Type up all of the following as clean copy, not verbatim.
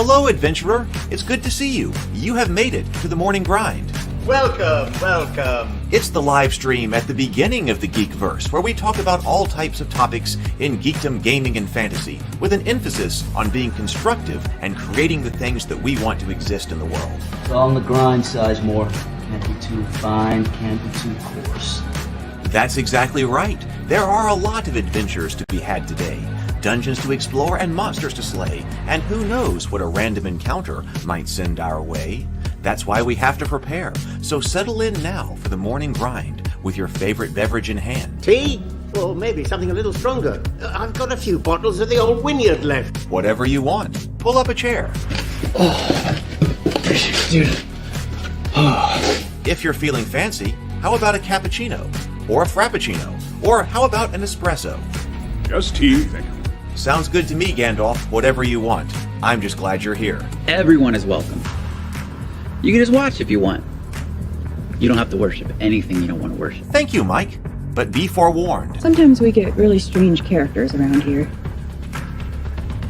Hello, adventurer. It's good to see you. You have made it to the morning grind. Welcome, welcome. It's the live stream at the beginning of the Geekverse, where we talk about all types of topics in geekdom, gaming, and fantasy, with an emphasis on being constructive and creating the things that we want to exist in the world. It's all on the grind, Sizemore. Can't be too fine, can't be too coarse. That's exactly right. There are a lot of adventures to be had today. Dungeons to explore and monsters to slay, and who knows what a random encounter might send our way. That's why we have to prepare, so settle in now for the morning grind with your favorite beverage in hand. Tea? Or maybe something a little stronger. I've got a few bottles of the old Wynyard left. Whatever you want. Pull up a chair. Dude. If you're feeling fancy, how about a cappuccino? Or a frappuccino? Or how about an espresso? Just tea, thank you. Sounds good to me, Gandalf. Whatever you want. I'm just glad you're here. Everyone is welcome. You can just watch if you want. You don't have to worship anything you don't want to worship. Thank you, Mike. But be forewarned. Sometimes we get really strange characters around here.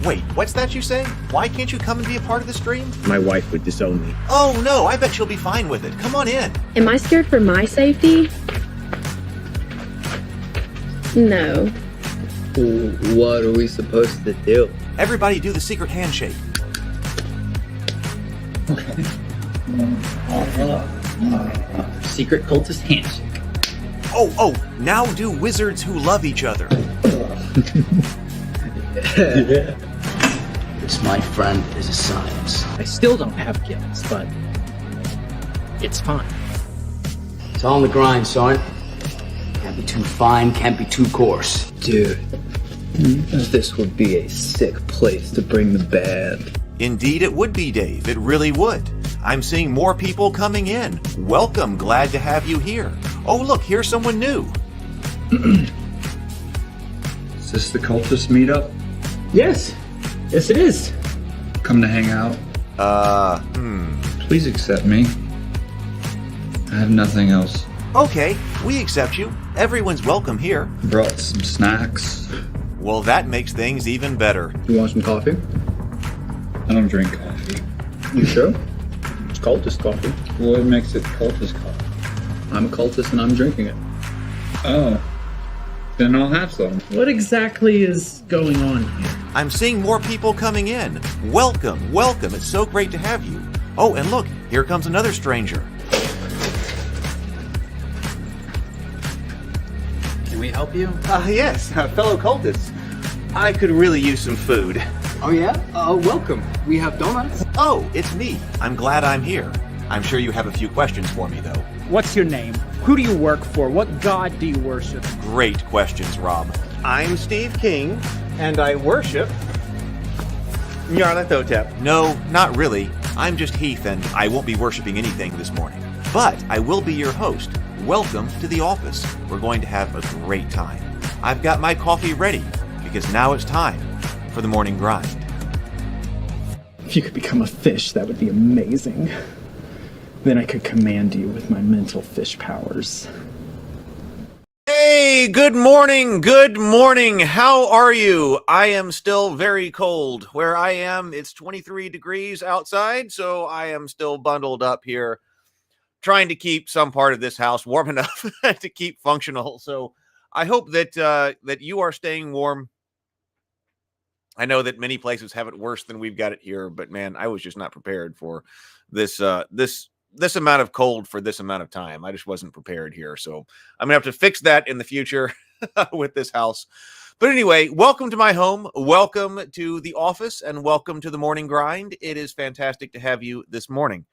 Wait, what's that you say? Why can't you come and be a part of the stream? My wife would disown me. Oh no, I bet she'll be fine with it. Come on in. Am I scared for my safety? No. What are we supposed to do? Everybody do the secret handshake. Secret cultist handshake. Oh, now do wizards who love each other. This, my friend, is a science. I still don't have gifts, but it's fine. It's all on the grind, son. Can't be too fine, can't be too coarse. Dude, this would be a sick place to bring the band. Indeed it would be, Dave. It really would. I'm seeing more people coming in. Welcome. Glad to have you here. Oh, look, here's someone new. Is this the cultist meetup? Yes it is. Come to hang out? Please accept me. I have nothing else. Okay, we accept you. Everyone's welcome here. Brought some snacks. Well, that makes things even better. You want some coffee? I don't drink coffee. You sure? It's cultist coffee. What makes it cultist coffee? I'm a cultist and I'm drinking it. Oh. Then I'll have some. What exactly is going on here? I'm seeing more people coming in. Welcome. It's so great to have you. Oh, and look, here comes another stranger. Can we help you? Yes, fellow cultists. I could really use some food. Oh yeah? Welcome. We have donuts. Oh, it's me. I'm glad I'm here. I'm sure you have a few questions for me, though. What's your name? Who do you work for? What god do you worship? Great questions, Rob. I'm Steve King, and I worship Nyarlathotep. No, not really. I'm just Heath, and I won't be worshiping anything this morning. But I will be your host. Welcome to the office. We're going to have a great time. I've got my coffee ready, because now it's time for the morning grind. If you could become a fish, that would be amazing. Then I could command you with my mental fish powers. Hey, good morning. How are you? I am still very cold. Where I am, it's 23 degrees outside, so I am still bundled up here, trying to keep some part of this house warm enough to keep functional. So I hope that that you are staying warm. I know that many places have it worse than we've got it here, but man, I was just not prepared for this this amount of cold for this amount of time. I just wasn't prepared here. So I'm gonna have to fix that in the future with this house. But anyway, welcome to my home. Welcome to the office and welcome to the morning grind. It is fantastic to have you this morning.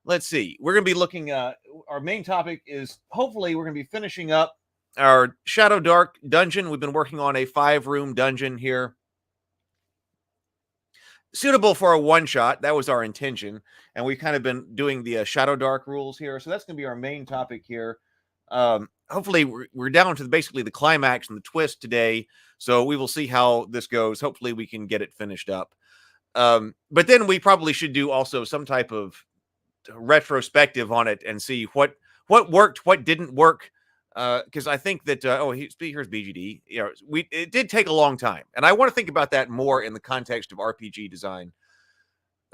Let's see. We're going to be looking our main topic is hopefully we're going to be finishing up our Shadowdark dungeon. We've been working on a 5-room dungeon here, suitable for a one-shot. That was our intention, and we've kind of been doing the Shadowdark rules here, so that's going to be our main topic here. Hopefully, we're down to basically the climax and the twist today, so we will see how this goes. Hopefully, we can get it finished up. But then we probably should do also some type of retrospective on it and see what worked, what didn't work. Because I think that here's BGD. You know, it did take a long time, and I want to think about that more in the context of RPG design.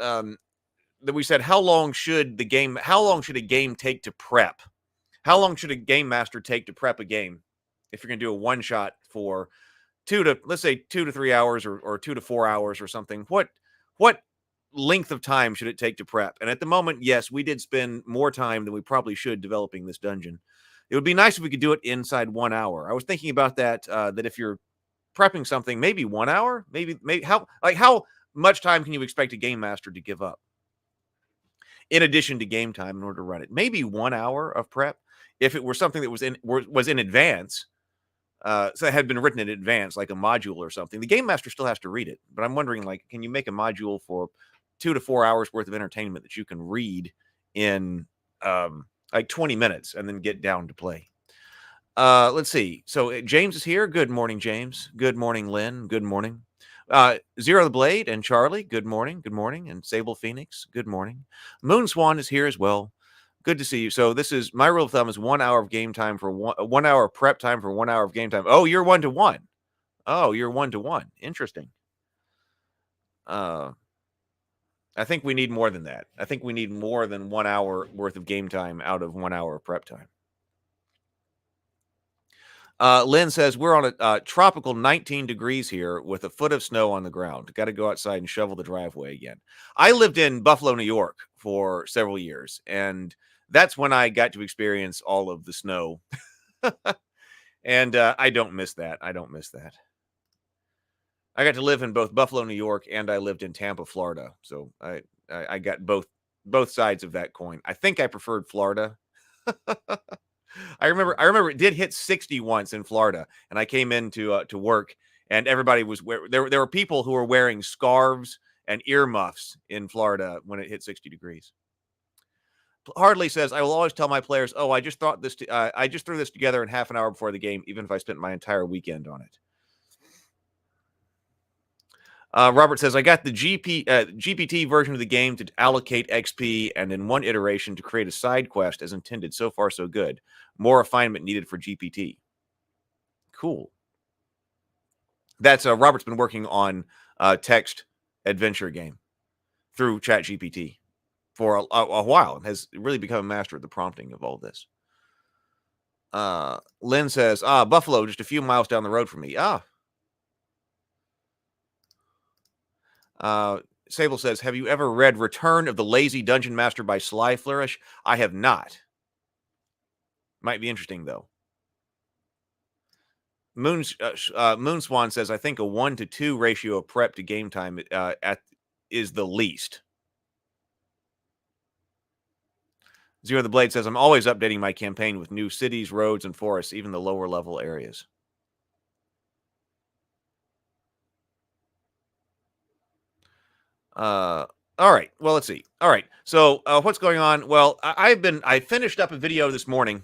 that we said, how long should a game take to prep? How long should a game master take to prep a game? If you're going to do a one shot for let's say 2 to 3 hours or 2 to 4 hours or something, what length of time should it take to prep? And at the moment, yes, we did spend more time than we probably should developing this dungeon. It would be nice if we could do it inside 1 hour. I was thinking about that, that if you're prepping something, maybe 1 hour, maybe how much time can you expect a game master to give up in addition to game time in order to run it? Maybe 1 hour of prep. If it were something that was in advance, so it had been written in advance, like a module or something, the game master still has to read it. But I'm wondering, like, can you make a module for 2 to 4 hours worth of entertainment that you can read in like 20 minutes and then get down to play? Let's see. So James is here. Good morning, James. Good morning, Lynn. Good morning. Zero the Blade and Charlie. Good morning. Good morning. And Sable Phoenix. Good morning. Moon Swan is here as well. Good to see you. So this is my rule of thumb is 1 hour of game time for 1 hour prep time for 1 hour of game time. Oh, you're 1-to-1. Oh, you're 1-to-1. Interesting. I think we need more than that. I think we need more than 1 hour worth of game time out of 1 hour of prep time. Lynn says, we're on a tropical 19 degrees here with a foot of snow on the ground. Got to go outside and shovel the driveway again. I lived in Buffalo, New York for several years, and that's when I got to experience all of the snow. And I don't miss that. I don't miss that. I got to live in both Buffalo, New York, and I lived in Tampa, Florida. So I got both sides of that coin. I think I preferred Florida. I remember it did hit 60 once in Florida, and I came in to work, and everybody was there were people who were wearing scarves and earmuffs in Florida when it hit 60 degrees. Hardly says, I will always tell my players, oh, I just threw this together in half an hour before the game, even if I spent my entire weekend on it. Robert says, I got the GPT version of the game to allocate XP and in one iteration to create a side quest as intended. So far, so good. More refinement needed for GPT. Cool. That's Robert's been working on a text adventure game through ChatGPT for a while and has really become a master of the prompting of all this. Lynn says, Buffalo, just a few miles down the road from me. Sable says, have you ever read Return of the Lazy Dungeon Master by Sly Flourish? I have not. Might be interesting, though. Moon Swan says, I think a 1-to-2 ratio of prep to game time is the least. Zero the Blade says, I'm always updating my campaign with new cities, roads, and forests, even the lower level areas. All right. Well, let's see. All right. So what's going on? Well, I finished up a video this morning.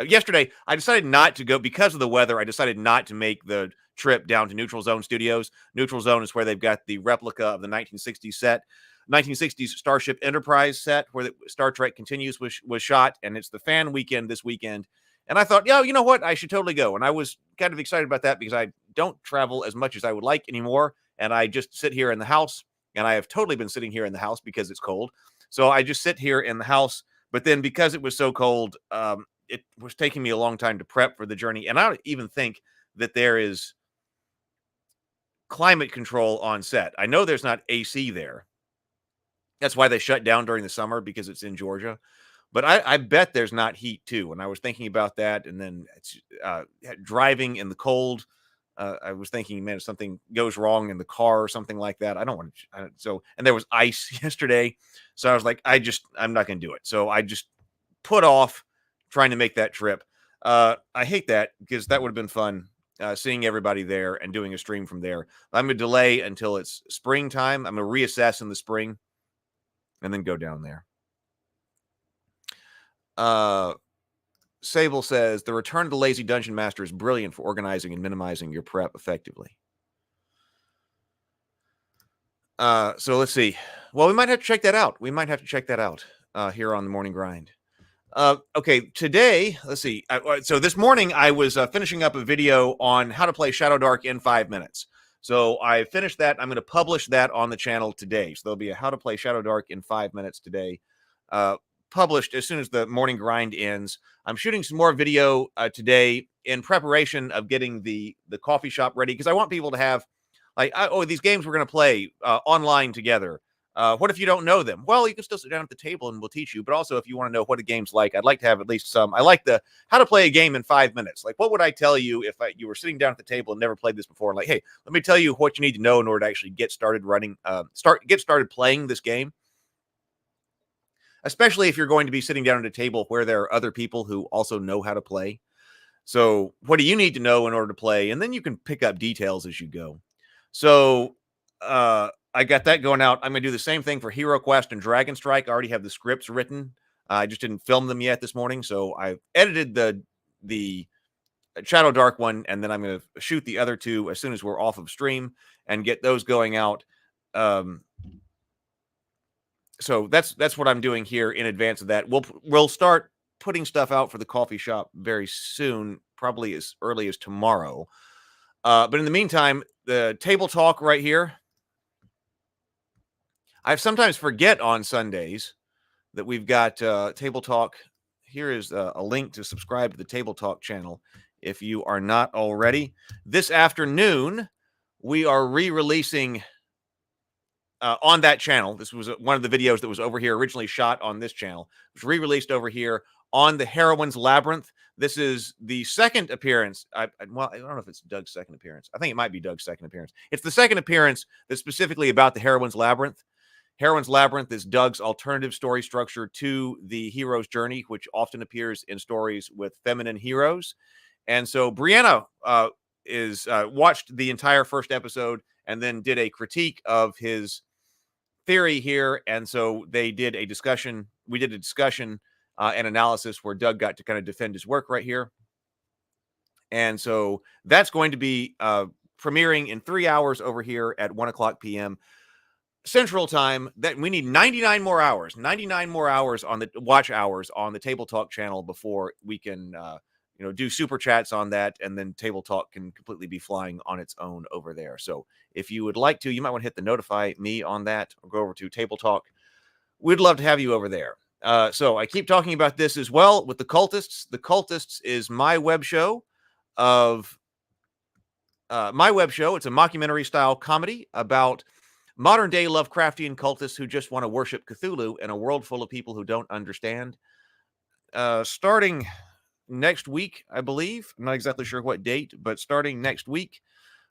Yesterday, I decided not to go because of the weather. I decided not to make the trip down to Neutral Zone Studios. Neutral Zone is where they've got the replica of the 1960s set. 1960s Starship Enterprise set where the Star Trek Continues was shot, and it's the fan weekend this weekend. And I thought, you know what? I should totally go. And I was kind of excited about that because I don't travel as much as I would like anymore. And I just sit here in the house. And I have totally been sitting here in the house because it's cold. So I just sit here in the house. But then because it was so cold, it was taking me a long time to prep for the journey. And I don't even think that there is climate control on set. I know there's not AC there. That's why they shut down during the summer, because it's in Georgia. But I bet there's not heat too. And I was thinking about that. And then it's, driving in the cold. I was thinking, man, if something goes wrong in the car or something like that, I don't want to. And there was ice yesterday. So I was like, I'm not going to do it. So I just put off trying to make that trip. I hate that because that would have been fun, seeing everybody there and doing a stream from there. I'm going to delay until it's springtime. I'm going to reassess in the spring and then go down there. Sable says, the Return of the Lazy Dungeon Master is brilliant for organizing and minimizing your prep effectively. So let's see. Well, we might have to check that out. Here on the Morning Grind. Okay, today, let's see. So this morning I was finishing up a video on how to play Shadowdark in 5 minutes. So I finished that. I'm going to publish that on the channel today. So there'll be a How to Play Shadowdark in 5 minutes today, published as soon as the morning grind ends. I'm shooting some more video today in preparation of getting the coffee shop ready, because I want people to have, like, oh, these games we're going to play online together. What if you don't know them? Well, you can still sit down at the table and we'll teach you. But also, if you want to know what a game's like, I'd like to have at least some. I like the how to play a game in 5 minutes. Like, what would I tell you if you were sitting down at the table and never played this before? And like, hey, let me tell you what you need to know in order to actually get started running, get started playing this game. Especially if you're going to be sitting down at a table where there are other people who also know how to play. So, what do you need to know in order to play? And then you can pick up details as you go. So, I got that going out. I'm going to do the same thing for Hero Quest and Dragon Strike. I already have the scripts written. I just didn't film them yet this morning. So, I edited the Shadowdark one, and then I'm going to shoot the other two as soon as we're off of stream and get those going out. So that's what I'm doing here in advance of that. We'll start putting stuff out for the coffee shop very soon, probably as early as tomorrow. But in the meantime, the table talk right here. I sometimes forget on Sundays that we've got table talk. Here is a link to subscribe to the table talk channel if you are not already. This afternoon, we are re-releasing on that channel. This was one of the videos that was over here, originally shot on this channel. It was re-released over here on the Heroine's Labyrinth. This is the second appearance. Well, I don't know if it's Doug's second appearance. I think it might be Doug's second appearance. It's the second appearance that's specifically about the Heroine's Labyrinth. Heroine's Labyrinth is Doug's alternative story structure to the hero's journey, which often appears in stories with feminine heroes. And so Brianna watched the entire first episode and then did a critique of his theory here. And so they did a discussion. We did a discussion and analysis where Doug got to kind of defend his work right here. And so that's going to be premiering in 3 hours over here at 1:00 p.m. Central Time. That we need 99 more hours on the watch hours on the Table Talk channel before we can do super chats on that, and then Table Talk can completely be flying on its own over there. So if you would like to, you might want to hit the notify me on that, or go over to Table Talk. We'd love to have you over there. So I keep talking about this as well with the Cultists. The Cultists is my web show of my web show. It's a mockumentary style comedy about modern day Lovecraftian cultists who just want to worship Cthulhu in a world full of people who don't understand. Starting next week, I believe. I'm not exactly sure what date, but starting next week,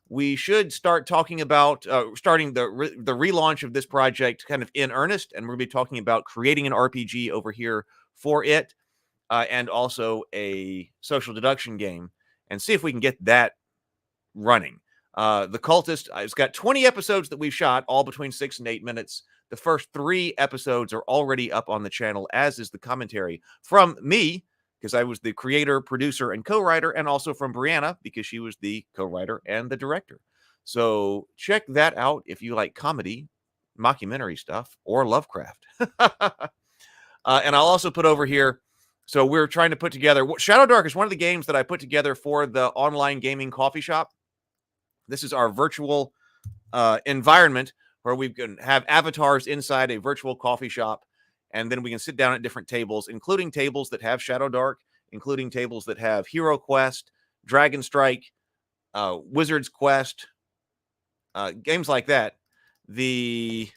we should start talking about starting the relaunch of this project kind of in earnest. And we're going to be talking about creating an RPG over here for it, and also a social deduction game, and see if we can get that running. The Cultist, it's got 20 episodes that we've shot, all between 6 and 8 minutes. The first 3 episodes are already up on the channel, as is the commentary from me, because I was the creator, producer, and co-writer, and also from Brianna, because she was the co-writer and the director. So check that out if you like comedy, mockumentary stuff, or Lovecraft. And I'll also put over here, so we're trying to put together, Shadowdark is one of the games that I put together for the online gaming coffee shop. This is our virtual environment where we can have avatars inside a virtual coffee shop, and then we can sit down at different tables, including tables that have Shadowdark, including tables that have Hero Quest, Dragon Strike, Wizard's Quest, games like that. If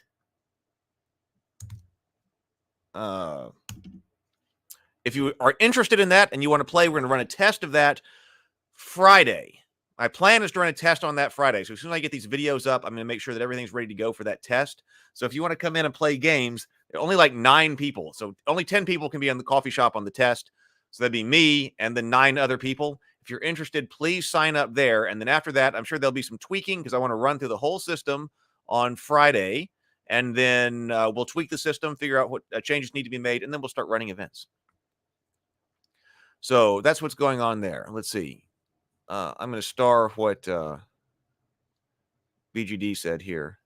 you are interested in that and you want to play, we're going to run a test of that Friday. My plan is to run a test on that Friday. So as soon as I get these videos up, I'm going to make sure that everything's ready to go for that test. So if you want to come in and play games, there are only like 9 people. So only 10 people can be in the coffee shop on the test. So that'd be me and then 9 other people. If you're interested, please sign up there. And then after that, I'm sure there'll be some tweaking because I want to run through the whole system on Friday. And then we'll tweak the system, figure out what changes need to be made, and then we'll start running events. So that's what's going on there. Let's see. I'm going to star what BGD said here.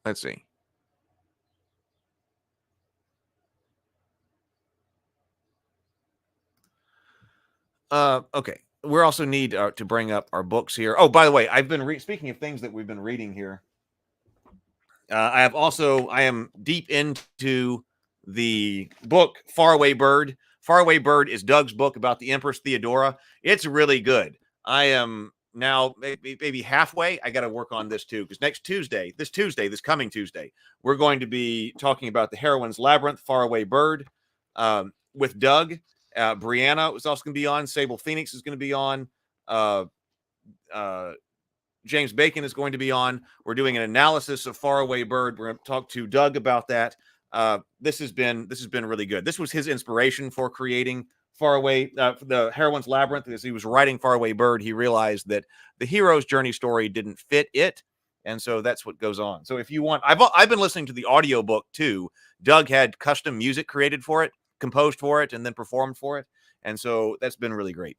Let's see. Okay. We also need to bring up our books here. Oh, by the way, I've been speaking of things that we've been reading here. I am deep into the book Faraway Bird. Faraway Bird is Doug's book about the Empress Theodora. It's really good. I am now maybe halfway. I got to work on this too, because this coming Tuesday, we're going to be talking about the Heroine's Labyrinth, Faraway Bird, with Doug. Brianna was also going to be on. Sable Phoenix is going to be on. James Bacon is going to be on. We're doing an analysis of Faraway Bird. We're going to talk to Doug about that. This has been really good. This was his inspiration for creating the Heroine's Labyrinth. As he was writing Faraway Bird, he realized that the hero's journey story didn't fit it, and so that's what goes on. So if you want, I've been listening to the audiobook too. Doug had custom music created for it, composed for it, and then performed for it, and so that's been really great.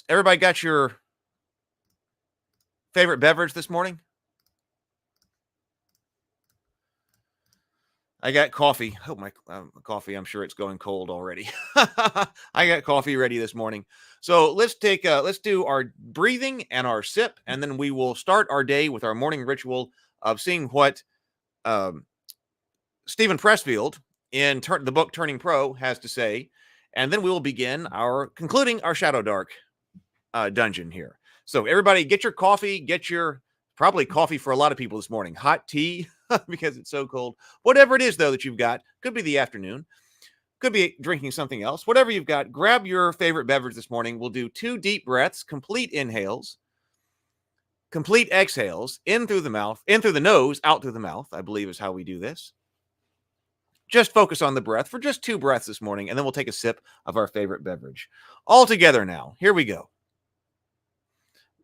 Everybody got your favorite beverage this morning? I got coffee. Oh, my coffee. I'm sure it's going cold already. I got coffee ready this morning. So let's do our breathing and our sip, and then we will start our day with our morning ritual of seeing what Stephen Pressfield in the book Turning Pro has to say. And then we will begin concluding our Shadowdark dungeon here. So everybody get your coffee, probably coffee for a lot of people this morning, hot tea because it's so cold. Whatever it is, though, that you've got, could be the afternoon, could be drinking something else. Whatever you've got, grab your favorite beverage this morning. We'll do 2 deep breaths, complete inhales, complete exhales, in through the mouth, in through the nose, out through the mouth, I believe is how we do this. Just focus on the breath for just 2 breaths this morning, and then we'll take a sip of our favorite beverage. All together now. Here we go.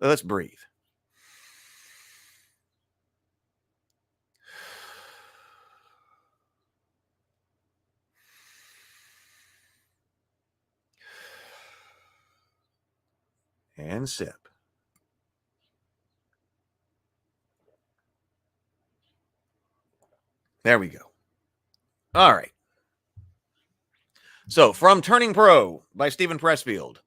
Let's breathe. And sip. There we go. All right. So, from Turning Pro by Stephen Pressfield.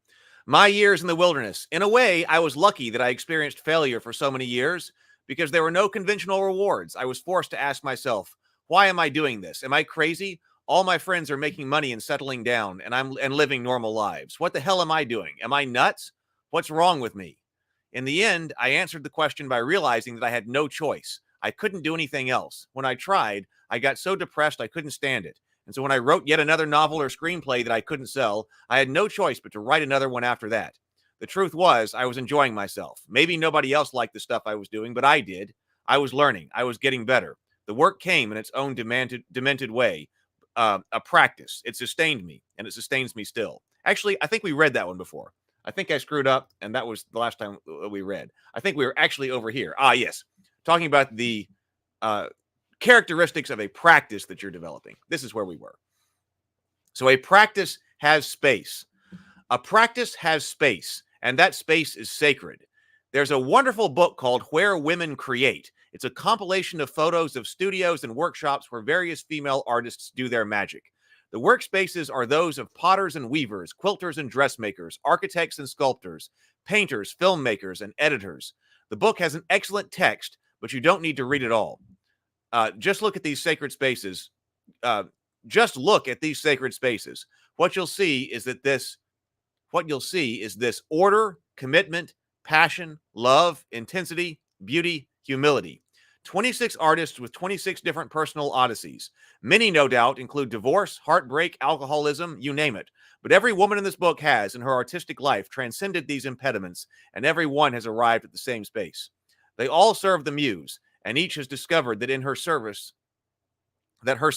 My years in the wilderness. In a way, I was lucky that I experienced failure for so many years because there were no conventional rewards. I was forced to ask myself, why am I doing this? Am I crazy? All my friends are making money and settling down, and living normal lives. What the hell am I doing? Am I nuts? What's wrong with me? In the end, I answered the question by realizing that I had no choice. I couldn't do anything else. When I tried, I got so depressed I couldn't stand it. And so when I wrote yet another novel or screenplay that I couldn't sell, I had no choice but to write another one after that. The truth was, I was enjoying myself. Maybe nobody else liked the stuff I was doing, but I did. I was learning. I was getting better. The work came in its own demented way, a practice. It sustained me, and it sustains me still. Actually, I think we read that one before. I think I screwed up, and that was the last time we read. I think we were actually over here. Yes. Talking about the characteristics of a practice that you're developing. This is where we were. So a practice has space. A practice has space, and that space is sacred. There's a wonderful book called Where Women Create. It's a compilation of photos of studios and workshops where various female artists do their magic. The workspaces are those of potters and weavers, quilters and dressmakers, architects and sculptors, painters, filmmakers, and editors. The book has an excellent text, but you don't need to read it all. Just look at these sacred spaces. What you'll see is this order, commitment, passion, love, intensity, beauty, humility. 26 artists with 26 different personal odysseys. Many, no doubt, include divorce, heartbreak, alcoholism, you name it. But every woman in this book has, in her artistic life, transcended these impediments, and every one has arrived at the same space. They all serve the muse, and each has discovered that in her service, they all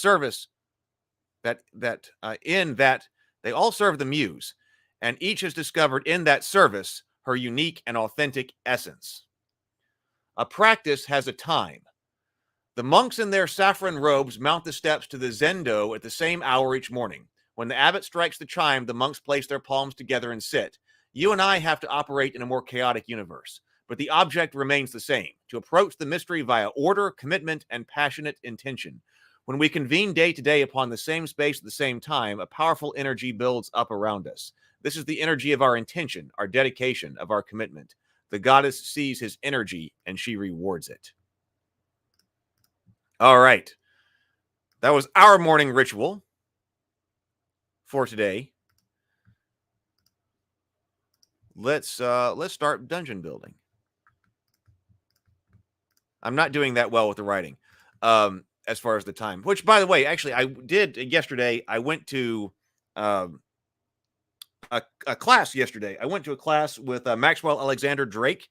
serve the muse, and each has discovered in that service her unique and authentic essence. A practice has a time. The monks in their saffron robes mount the steps to the zendo at the same hour each morning. When the abbot strikes the chime, the monks place their palms together and sit. You and I have to operate in a more chaotic universe, but the object remains the same, to approach the mystery via order, commitment, and passionate intention. When we convene day to day upon the same space at the same time, a powerful energy builds up around us. This is the energy of our intention, our dedication, of our commitment. The goddess sees his energy and she rewards it. All right. That was our morning ritual for today. Let's start dungeon building. I'm not doing that well with the writing, as far as the time. Which, by the way, actually, I did yesterday. I went to a class yesterday. I went to a class with Maxwell Alexander Drake.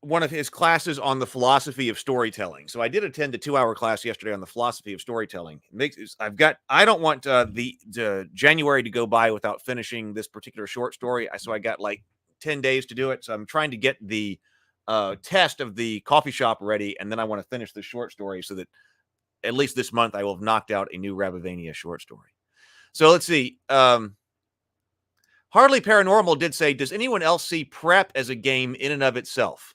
One of his classes on the philosophy of storytelling. So I did attend a 2-hour class yesterday on the philosophy of storytelling. I don't want the January to go by without finishing this particular short story. So I got like 10 days to do it. So I'm trying to get the test of the coffee shop ready, and then I want to finish the short story so that at least this month I will have knocked out a new Rabavania short story. So let's see. Hardly Paranormal did say, does anyone else see prep as a game in and of itself?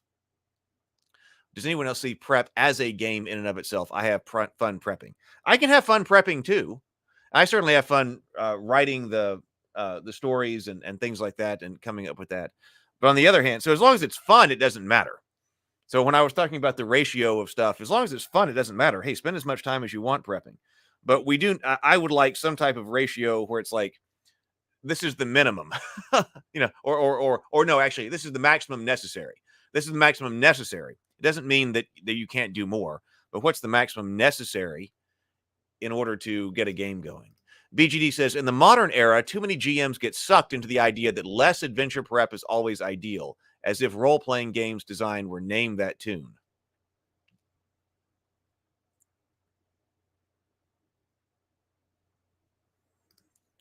Does anyone else see prep as a game in and of itself? I have fun prepping. I can have fun prepping too. I certainly have fun writing the stories and things like that and coming up with that. But on the other hand, so as long as it's fun, it doesn't matter. So when I was talking about the ratio of stuff, as long as it's fun, it doesn't matter. Hey, spend as much time as you want prepping. But I would like some type of ratio where it's like, this is the minimum, or no, actually, this is the maximum necessary. This is the maximum necessary. It doesn't mean that you can't do more, but what's the maximum necessary in order to get a game going? BGD says, in the modern era, too many GMs get sucked into the idea that less adventure prep is always ideal, as if role-playing games design were name that tune.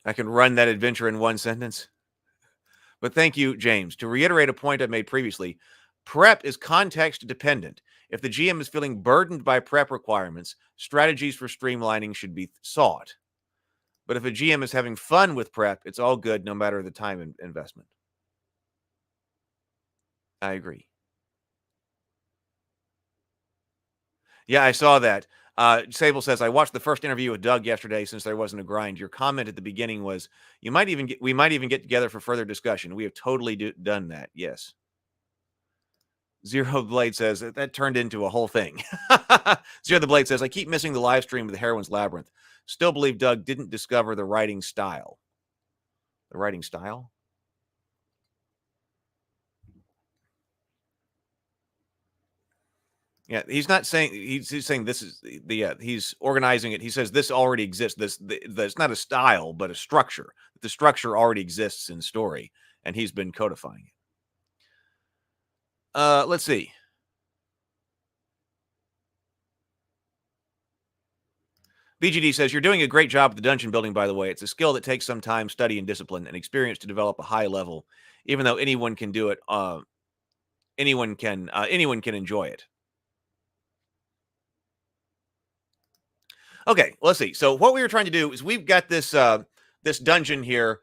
I can run that adventure in one sentence. But thank you, James. To reiterate a point I made previously, prep is context dependent. If the GM is feeling burdened by prep requirements, strategies for streamlining should be sought. But if a GM is having fun with prep, it's all good, no matter the time investment. I agree. Yeah, I saw that. Sable says, I watched the first interview with Doug yesterday since there wasn't a grind. Your comment at the beginning was, we might even get together for further discussion. We have totally done that. Yes. Zero Blade says that turned into a whole thing. Zero the Blade says, I keep missing the live stream of the Heroine's Labyrinth. Still believe Doug didn't discover the writing style. The writing style? Yeah, he's not saying, he's saying this is he's organizing it. He says this already exists. It's not a style, but a structure. The structure already exists in story, and he's been codifying it. Let's see. BGD says, you're doing a great job with the dungeon building, by the way. It's a skill that takes some time, study, and discipline, and experience to develop a high level. Even though anyone can do it, anyone can enjoy it. Okay, let's see. So what we were trying to do is we've got this this dungeon here.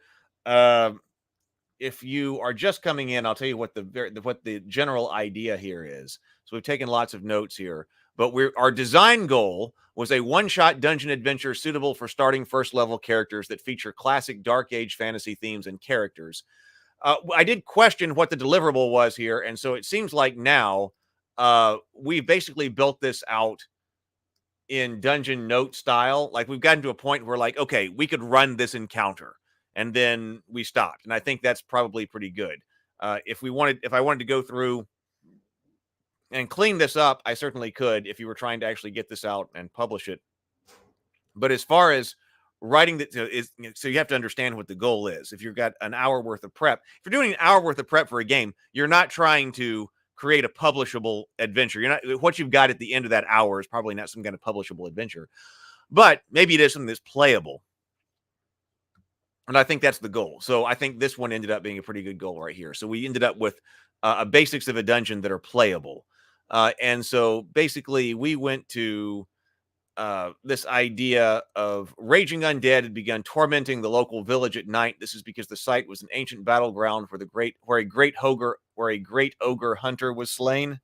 If you are just coming in, I'll tell you what the general idea here is. So we've taken lots of notes here, but our design goal was a one-shot dungeon adventure suitable for starting first-level characters that feature classic Dark Age fantasy themes and characters. I did question what the deliverable was here, and so it seems like now we've basically built this out in dungeon note style. Like we've gotten to a point where like, okay, we could run this encounter, and then we stopped. And I think that's probably pretty good. If I wanted to go through and clean this up, I certainly could if you were trying to actually get this out and publish it. But as far as writing so you have to understand what the goal is. If you've got an hour worth of prep, if you're doing an hour worth of prep for a game, you're not trying to create a publishable adventure. You're not, what you've got at the end of that hour is probably not some kind of publishable adventure, but maybe it is something that's playable. And I think that's the goal. So I think this one ended up being a pretty good goal right here. So we ended up with a basics of a dungeon that are playable. And so basically we went to this idea of raging undead had begun tormenting the local village at night. This is because the site was an ancient battleground where a great ogre hunter was slain.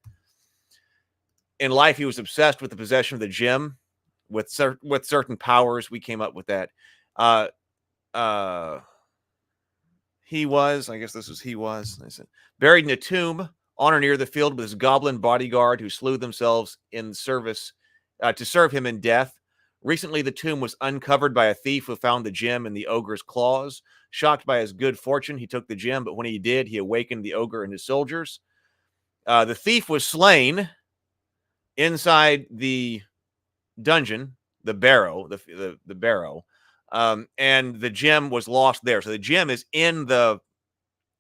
in life, he was obsessed with the possession of the gem with certain powers. We came up with that. He was, I guess this was he was, I said, buried in a tomb on or near the field with his goblin bodyguard who slew themselves in service to serve him in death. Recently, the tomb was uncovered by a thief who found the gem in the ogre's claws. Shocked by his good fortune, he took the gem, but when he did, he awakened the ogre and his soldiers. The thief was slain inside the dungeon, the barrow, the barrow, and the gem was lost there. So the gem is in the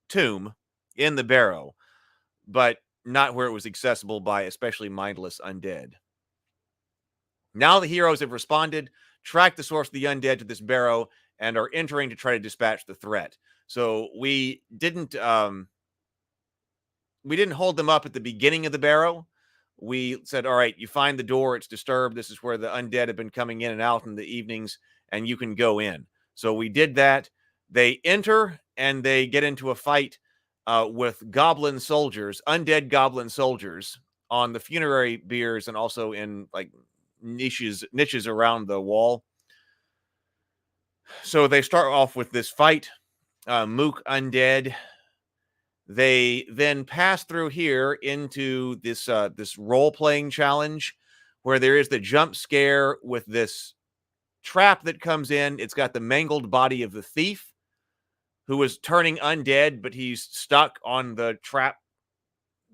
tomb, in the barrow, but not where it was accessible by especially mindless undead. Now the heroes have responded, tracked the source of the undead to this barrow, and are entering to try to dispatch the threat. So we didn't hold them up at the beginning of the barrow. We said, all right, you find the door, it's disturbed. This is where the undead have been coming in and out in the evenings, and you can go in. So we did that. They enter, and they get into a fight with goblin soldiers, undead goblin soldiers, on the funerary biers and also in like niches around the wall. So they start off with this fight, Mook undead. They then pass through here into this this role-playing challenge where there is the jump scare with this trap that comes in. It's got the mangled body of the thief who is turning undead, but he's stuck on the trap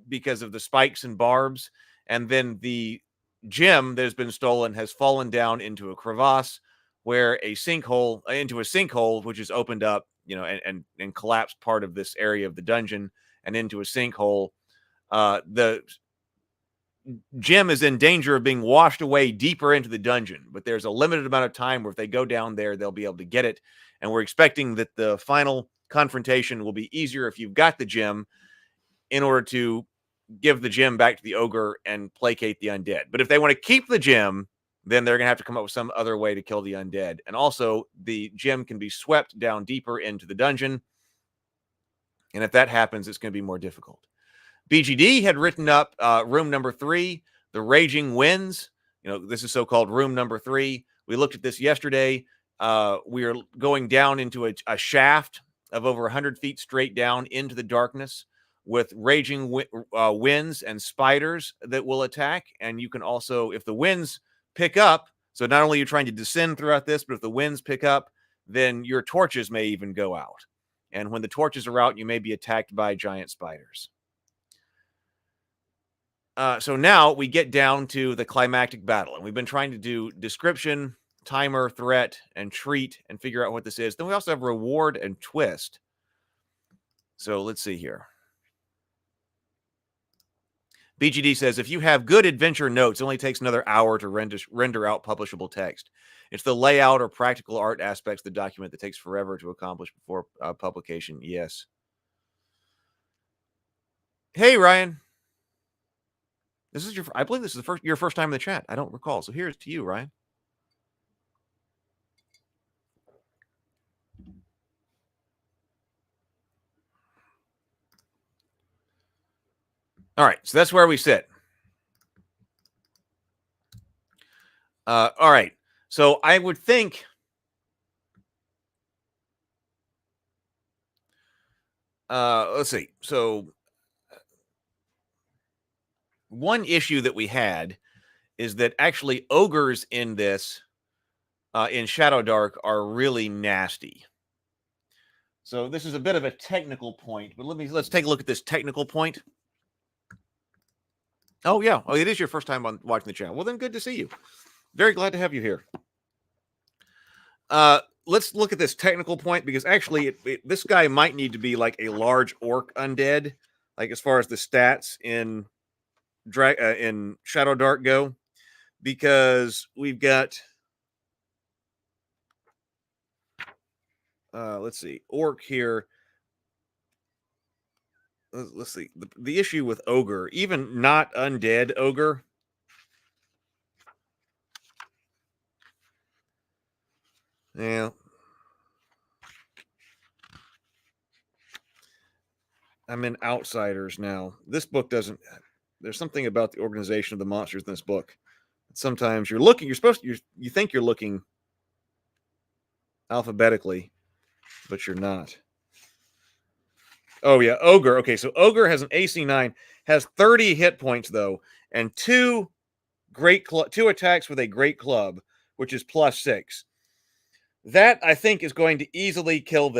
because of the spikes and barbs. And then the gem that has been stolen has fallen down into a crevasse where into a sinkhole, which is opened up, and collapsed part of this area of the dungeon and into a sinkhole. The gem is in danger of being washed away deeper into the dungeon, but there's a limited amount of time where if they go down there, they'll be able to get it. And we're expecting that the final confrontation will be easier if you've got the gem in order to give the gem back to the ogre and placate the undead. But if they want to keep the gem, then they're going to have to come up with some other way to kill the undead. And also, the gem can be swept down deeper into the dungeon. And if that happens, it's going to be more difficult. BGD had written up room number 3, the Raging Winds. This is so-called room number 3. We looked at this yesterday. We are going down into a shaft of over 100 feet straight down into the darkness with raging winds and spiders that will attack. And you can also, if the winds pick up, so not only are you trying to descend throughout this, but if the winds pick up, then your torches may even go out. And when the torches are out, you may be attacked by giant spiders. So now we get down to the climactic battle. And we've been trying to do description, timer, threat, and treat, and figure out what this is. Then we also have reward and twist. So let's see here. BGD says, if you have good adventure notes, it only takes another hour to render out publishable text. It's the layout or practical art aspects of the document that takes forever to accomplish before publication. Yes. Hey, Ryan. I believe this is your first time in the chat. I don't recall. So here's to you, Ryan. All right, so that's where we sit. All right, so I would think let's see. So one issue that we had is that actually ogres in this in Shadowdark are really nasty. So this is a bit of a technical point, but let's take a look at this technical point. Oh, yeah. Oh, it is your first time watching the channel. Well, then good to see you. Very glad to have you here. Let's look at this technical point because actually this guy might need to be like a large orc undead, like as far as the stats in Shadowdark go, because we've got let's see, orc here. Let's see. The issue with ogre, even not undead ogre, yeah. I'm in Outsiders now. This book doesn't. there's something about the organization of the monsters in this book. Sometimes you think you're looking alphabetically, but you're not. Oh yeah, Ogre. Okay, so Ogre has an AC 9, has 30 hit points though, and two attacks with a great club, which is +6. That I think is going to easily kill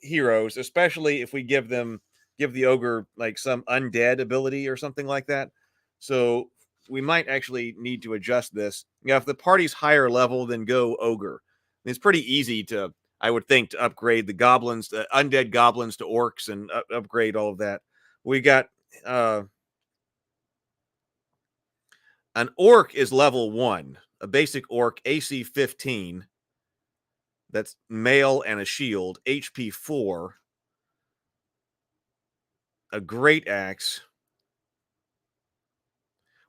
heroes, especially if we give the Ogre like some undead ability or something like that. So we might actually need to adjust this. Yeah, if the party's higher level, then go Ogre. It's pretty easy to, I would think, to upgrade the goblins, the undead goblins to orcs, and upgrade all of that. We got an orc is level 1, a basic orc, AC 15. That's mail and a shield, HP 4, a great axe.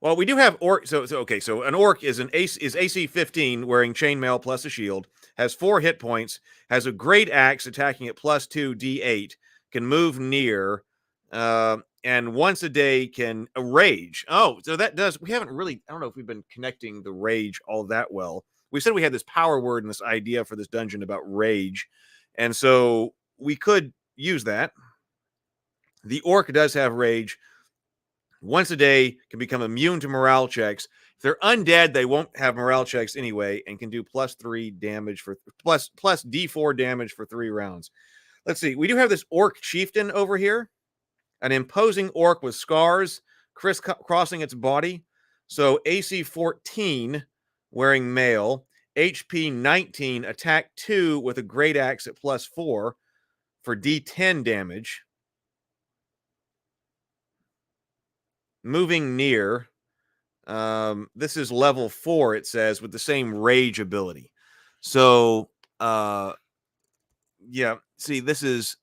Well, we do have orc. So an orc is AC 15, wearing chainmail plus a shield, has 4 hit points, has a great axe attacking at +2 D8, can move near, and once a day can rage. Oh, so that does. We haven't really. I don't know if we've been connecting the rage all that well. We said we had this power word and this idea for this dungeon about rage, and so we could use that. The orc does have rage. Once a day, can become immune to morale checks. If they're undead, they won't have morale checks anyway, and can do +3 damage for plus D4 damage for 3 rounds. Let's see. We do have this orc chieftain over here, an imposing orc with scars crisscrossing its body. So AC 14, wearing mail, HP 19, attack 2 with a great axe at +4 for D10 damage. Moving near. This is level 4, it says, with the same rage ability. So, yeah, see, this is,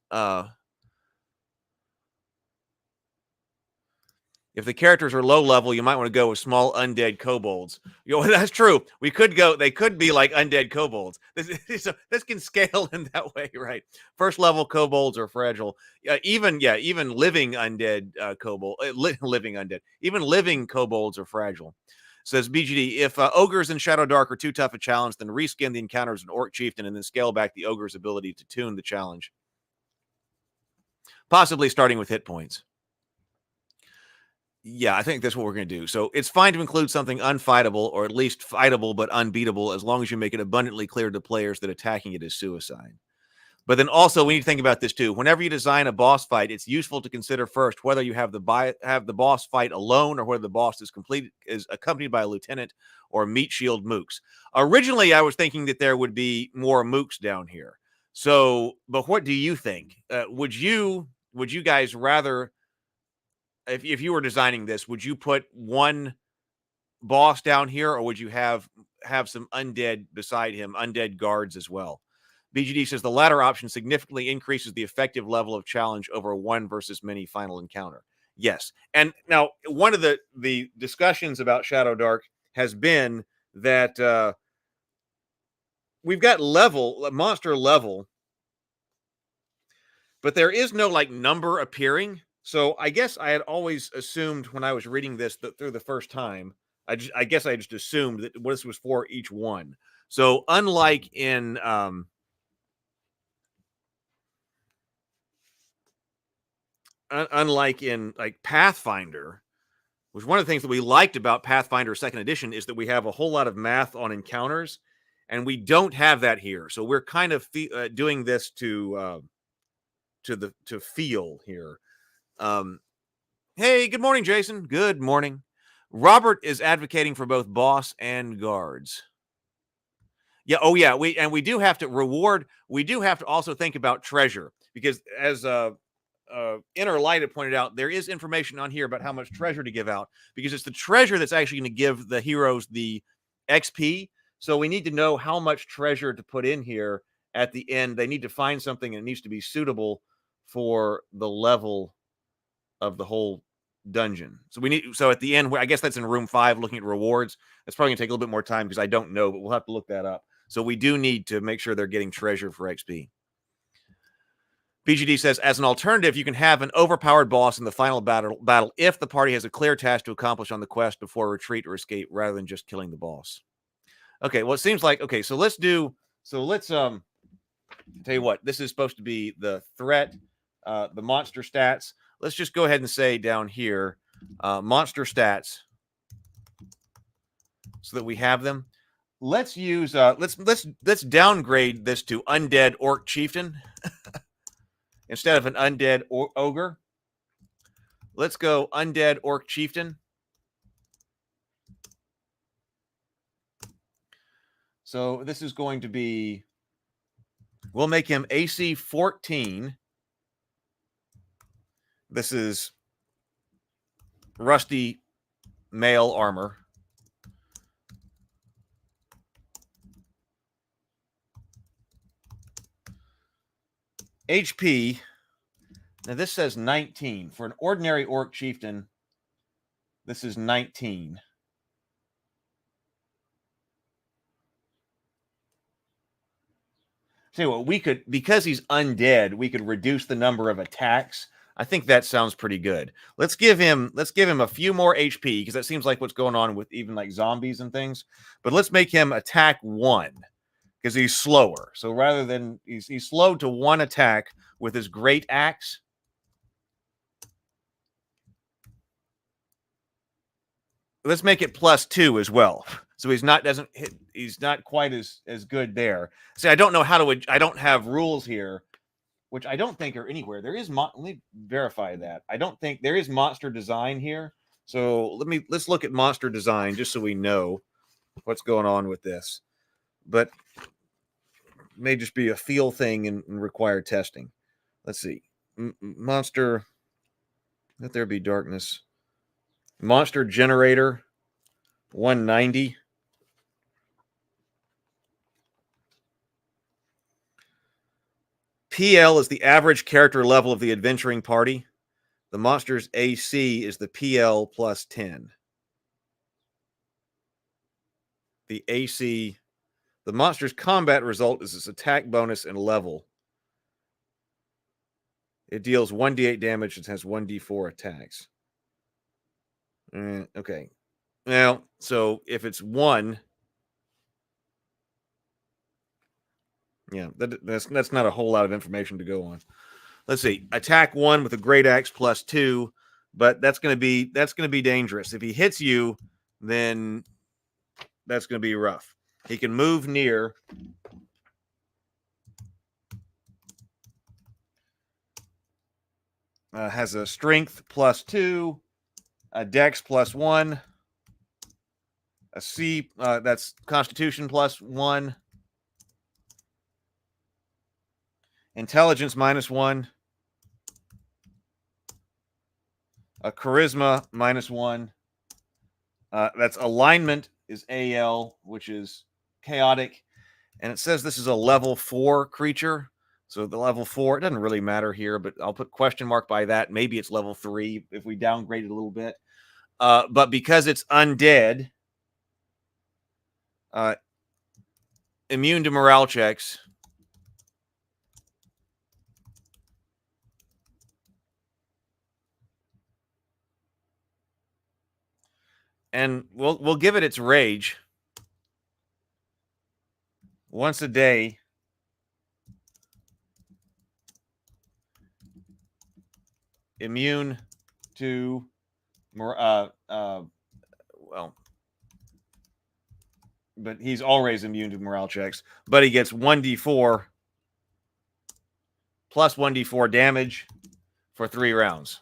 if the characters are low level, you might want to go with small undead kobolds. That's true. They could be like undead kobolds. This can scale in that way, right? First level kobolds are fragile. Even living undead even living kobolds are fragile. Says BGD, if ogres in Shadowdark are too tough a challenge, then reskin the encounter as an orc chieftain and then scale back the ogre's ability to tune the challenge. Possibly starting with hit points. Yeah, I think that's what we're going to do. So it's fine to include something unfightable, or at least fightable but unbeatable, as long as you make it abundantly clear to players that attacking it is suicide. But then also we need to think about this too. Whenever you design a boss fight, it's useful to consider first whether you have the boss fight alone, or whether the boss is accompanied by a lieutenant or meat shield mooks. Originally, I was thinking that there would be more mooks down here. So, but what do you think? Would you guys rather? If you were designing this, would you put one boss down here, or would you have some undead beside him, undead guards as well? BGD says the latter option significantly increases the effective level of challenge over a 1 versus many final encounter. Yes. And now one of the discussions about Shadowdark has been that we've got monster level, but there is no like number appearing. So I guess I had always assumed when I was reading this through the first time, I guess I just assumed that this was for each one. So unlike in like Pathfinder, which one of the things that we liked about Pathfinder 2nd edition is that we have a whole lot of math on encounters, and we don't have that here. So we're kind of doing this to feel here. Hey, good morning, Jason. Good morning. Robert is advocating for both boss and guards. Yeah. Oh, yeah. We do have to reward. We do have to also think about treasure, because as Inner Light had pointed out, there is information on here about how much treasure to give out, because it's the treasure that's actually going to give the heroes the XP. So we need to know how much treasure to put in here at the end. They need to find something, and it needs to be suitable for the level of the whole dungeon. So at the end, I guess that's in room 5, looking at rewards. That's probably gonna take a little bit more time because I don't know, but we'll have to look that up. So we do need to make sure they're getting treasure for XP. PGD says, as an alternative, you can have an overpowered boss in the final battle if the party has a clear task to accomplish on the quest before retreat or escape, rather than just killing the boss. Okay, well, it seems like, okay, so let's tell you what, this is supposed to be the threat, the monster stats. Let's just go ahead and say down here, monster stats, so that we have them. Let's use let's downgrade this to undead orc chieftain instead of an undead ogre. Let's go undead orc chieftain. So this is going to be, we'll make him AC 14. This is rusty mail armor. HP, now this says 19. For an ordinary orc chieftain, this is 19. Tell you what, we could, because he's undead, we could reduce the number of attacks. I think that sounds pretty good. Let's give him a few more HP, because that seems like what's going on with even like zombies and things. But let's make him attack 1, because he's slower. So rather than he's slowed to 1 attack with his great axe. Let's make it +2 as well. So he's not quite as good there. See, I don't know how to, I don't have rules here, which I don't think are anywhere. There is, let me verify that. I don't think there is monster design here. So let's look at monster design just so we know what's going on with this. But it may just be a feel thing and require testing. Let's see. Monster, let there be darkness. Monster generator 190. PL is the average character level of the adventuring party. The monster's AC is the PL plus 10. The AC, the monster's combat result is its attack bonus and level. It deals 1d8 damage and has 1d4 attacks. Okay. Now, so if it's 1, yeah, that's not a whole lot of information to go on. Let's see. Attack 1 with a great axe +2, but that's going to be dangerous. If he hits you, then that's going to be rough. He can move near. Has a strength +2, a dex +1, a C, that's constitution +1, intelligence -1, a charisma -1. That's alignment is AL, which is chaotic, and it says this is a level 4 creature. So the level 4, it doesn't really matter here, but I'll put question mark by that. Maybe it's level 3 if we downgrade it a little bit. But because it's undead, immune to morale checks. And we'll give it its rage. Once a day. Immune to well, but he's always immune to morale checks. But he gets 1d4 plus 1d4 damage for 3 rounds.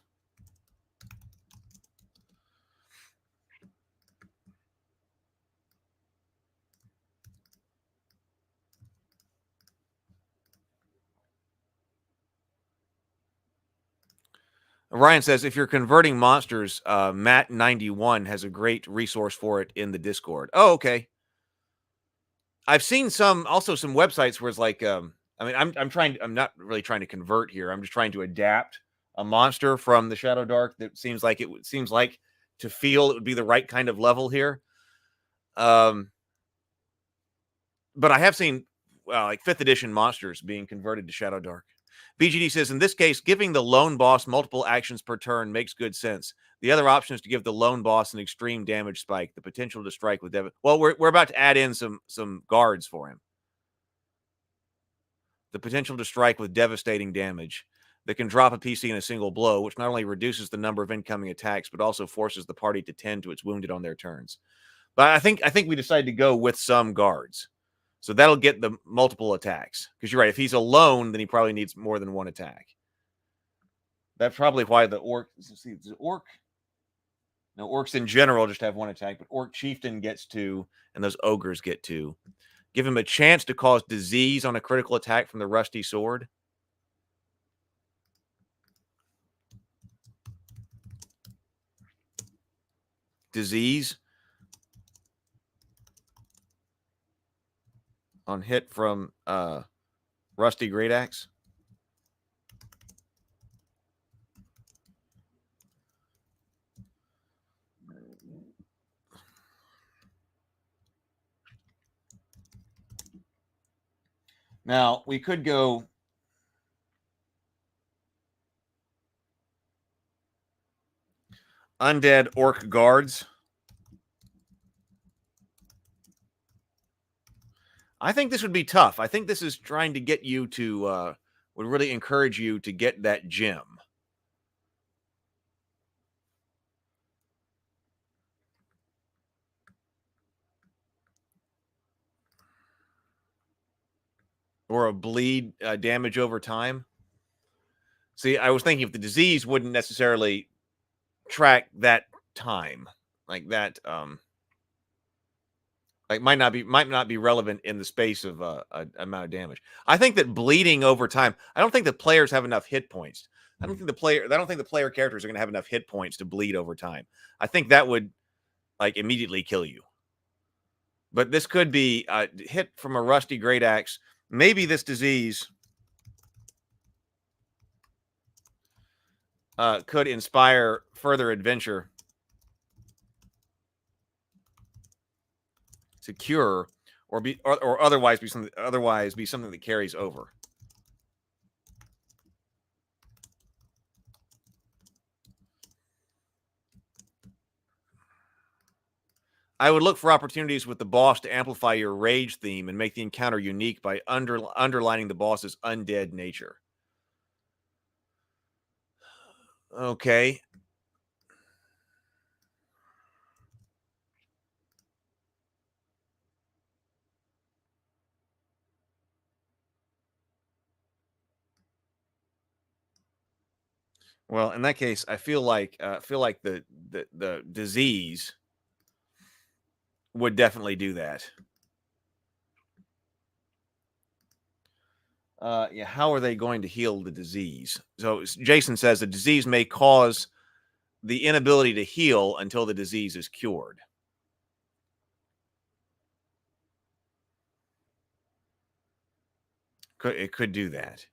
Ryan says, if you're converting monsters, Matt91 has a great resource for it in the Discord. Oh, okay. I've seen some websites where it's like, I mean, I'm not really trying to convert here. I'm just trying to adapt a monster from the Shadowdark that seems like to feel it would be the right kind of level here. But I have seen like 5th edition monsters being converted to Shadowdark. BGD says, in this case, giving the lone boss multiple actions per turn makes good sense. The other option is to give the lone boss an extreme damage spike, the potential to strike with well, we're about to add in some guards for him. The potential to strike with devastating damage that can drop a PC in a single blow, which not only reduces the number of incoming attacks, but also forces the party to tend to its wounded on their turns. But I think we decided to go with some guards. So that'll get the multiple attacks. Because you're right, if he's alone, then he probably needs more than one attack. That's probably why the orc... See, the orc... No, orcs in general just have one attack, but orc chieftain gets 2, and those ogres get 2. Give him a chance to cause disease on a critical attack from the rusty sword. Disease on hit from rusty great axe. Now, we could go undead orc guards. I think this would be tough. I think this is trying to get you to, would really encourage you to get that gem. Or a bleed damage over time. See, I was thinking if the disease wouldn't necessarily track that time, like that, like might not be relevant in the space of amount of damage. I think that bleeding over time. I don't think the players have enough hit points. I don't think the player characters are going to have enough hit points to bleed over time. I think that would like immediately kill you. But this could be a hit from a rusty great axe. Maybe this disease could inspire further adventure to cure, or otherwise be something that carries over. I would look for opportunities with the boss to amplify your rage theme and make the encounter unique by underlining the boss's undead nature. Okay. Well, in that case, I feel like the disease would definitely do that. Yeah, how are they going to heal the disease? So Jason says the disease may cause the inability to heal until the disease is cured. It could do that.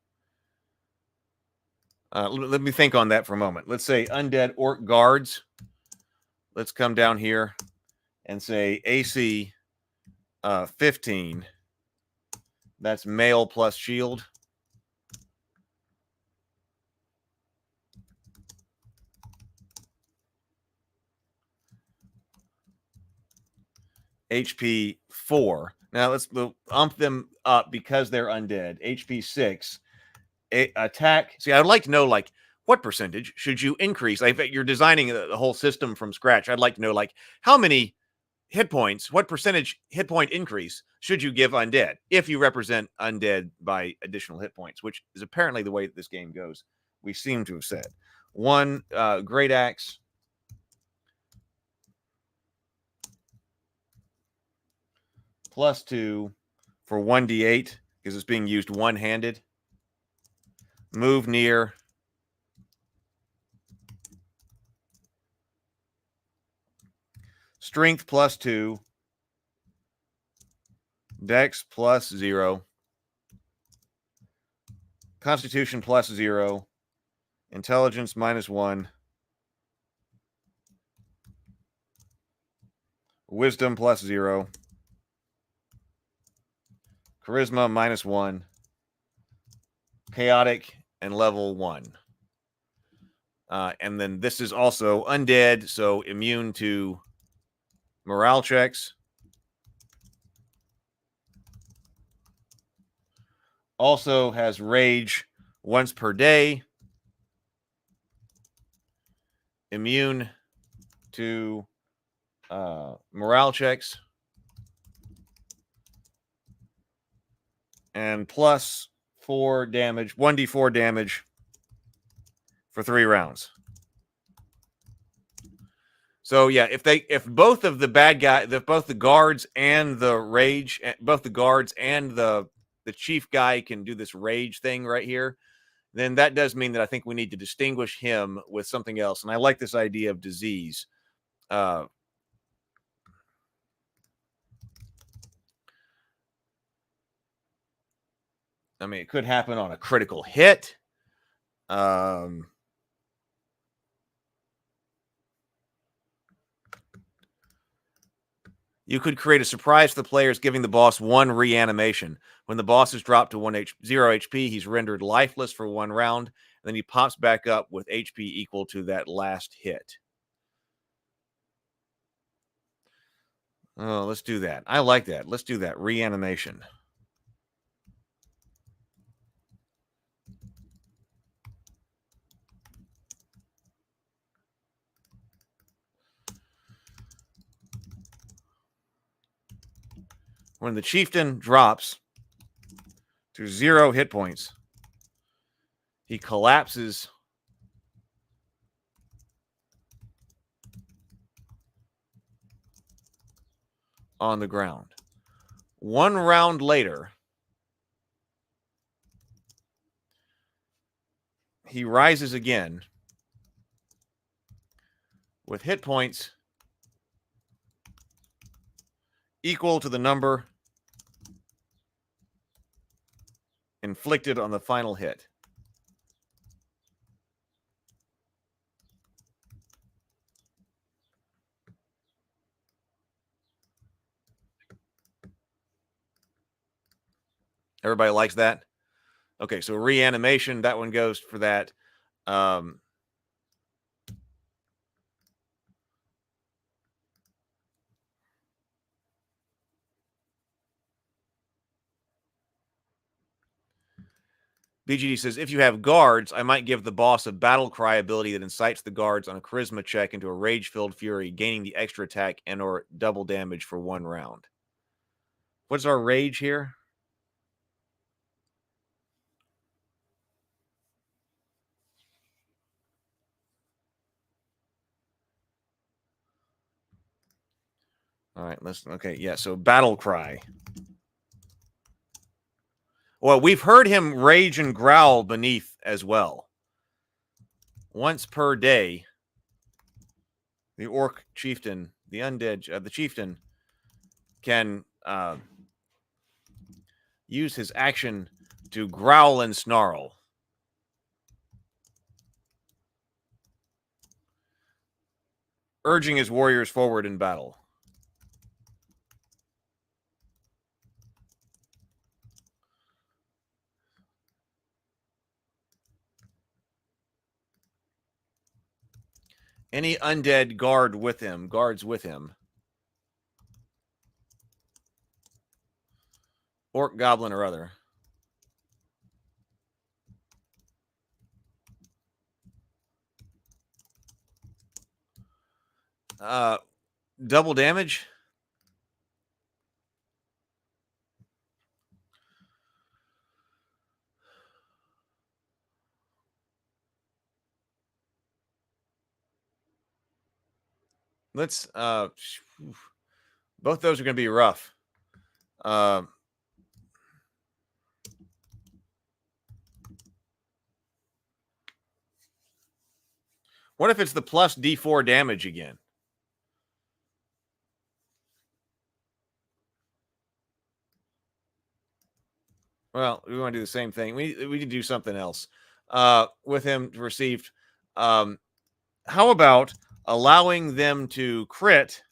Let me think on that for a moment. Let's say undead orc guards. Let's come down here and say AC 15. That's male plus shield. HP 4. Now we'll ump them up because they're undead. HP 6. Attack. See, I would like to know, like, what percentage should you increase? Like, if you're designing the whole system from scratch, I'd like to know, like, how many hit points, what percentage hit point increase should you give undead if you represent undead by additional hit points, which is apparently the way that this game goes. We seem to have said. 1 great axe. Plus 2 for 1d8 because it's being used one-handed. Move near. Strength plus 2. Dex plus 0. Constitution plus 0. Intelligence minus 1. Wisdom plus 0. Charisma minus 1. chaotic, and level 1. And then this is also undead, so immune to morale checks. Also has rage once per day. Immune to morale checks. And plus 4 damage, 1d4 damage for 3 rounds. So yeah, if both of the bad guy, both the guards and the rage, both the guards and the chief guy can do this rage thing right here, then that does mean that I think we need to distinguish him with something else. And I like this idea of disease. I mean, it could happen on a critical hit. You could create a surprise for the players, giving the boss 1 reanimation. When the boss is dropped to 0 HP, he's rendered lifeless for 1 round, and then he pops back up with HP equal to that last hit. Oh, let's do that. I like that. Let's do that. Reanimation. When the chieftain drops to 0 hit points, he collapses on the ground. 1 round later, he rises again with hit points equal to the number inflicted on the final hit. Everybody likes that? Okay, so reanimation, that one goes for that. BGD says, if you have guards, I might give the boss a battle cry ability that incites the guards on a charisma check into a rage-filled fury, gaining the extra attack and or double damage for 1 round. What's our rage here? All right, okay, yeah, so battle cry. Well, we've heard him rage and growl beneath as well. Once per day, the orc chieftain, the undead, the chieftain can use his action to growl and snarl. Urging his warriors forward in battle. Any undead guards with him. Orc, goblin, or other. Double damage. Let's both those are going to be rough. What if it's the plus D4 damage again? Well, we want to do the same thing. We need to do something else with him received. How about allowing them to crit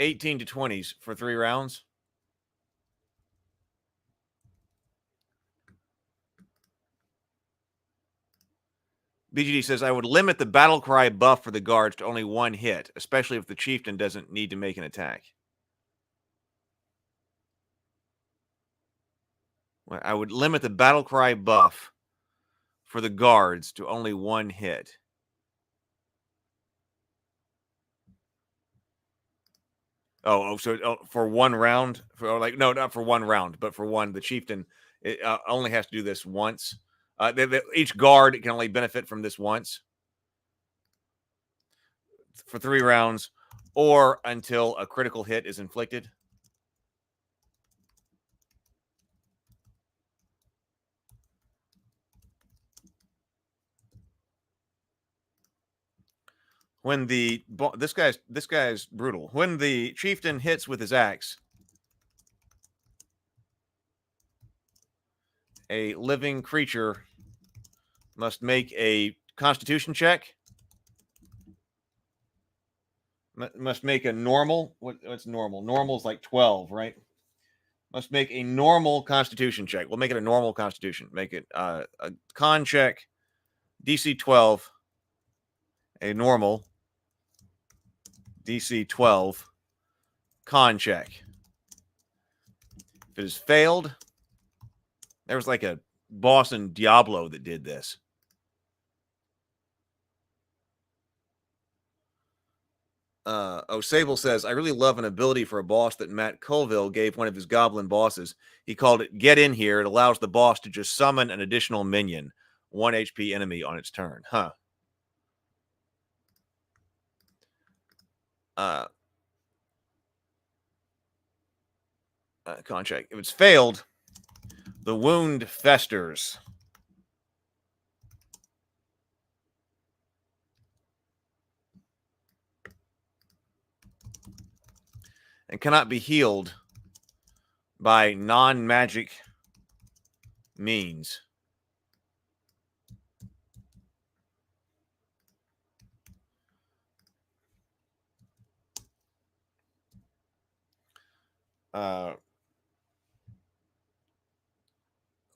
18 to 20s for 3 rounds. BGD says, I would limit the battle cry buff for the guards to only 1 hit, especially if the chieftain doesn't need to make an attack. I would limit the battle cry buff for the guards to only 1 hit. So for 1 round? No, not for 1 round, but for 1. The chieftain only has to do this once. Each guard can only benefit from this once for 3 rounds or until a critical hit is inflicted. When this guy's brutal. When the chieftain hits with his axe, a living creature must make a Constitution check. Must make a normal. What's normal? Normal is like 12, right? Must make a normal Constitution check. We'll make it a normal Constitution. Make it a con check, DC 12, a normal DC 12 con check. If it has failed, there was like a boss in Diablo that did this. Sable says, I really love an ability for a boss that Matt Colville gave one of his goblin bosses. He called it Get In Here. It allows the boss to just summon an additional minion, 1 HP enemy on its turn. Huh. Contract. If it's failed, the wound festers. And cannot be healed by non-magic means.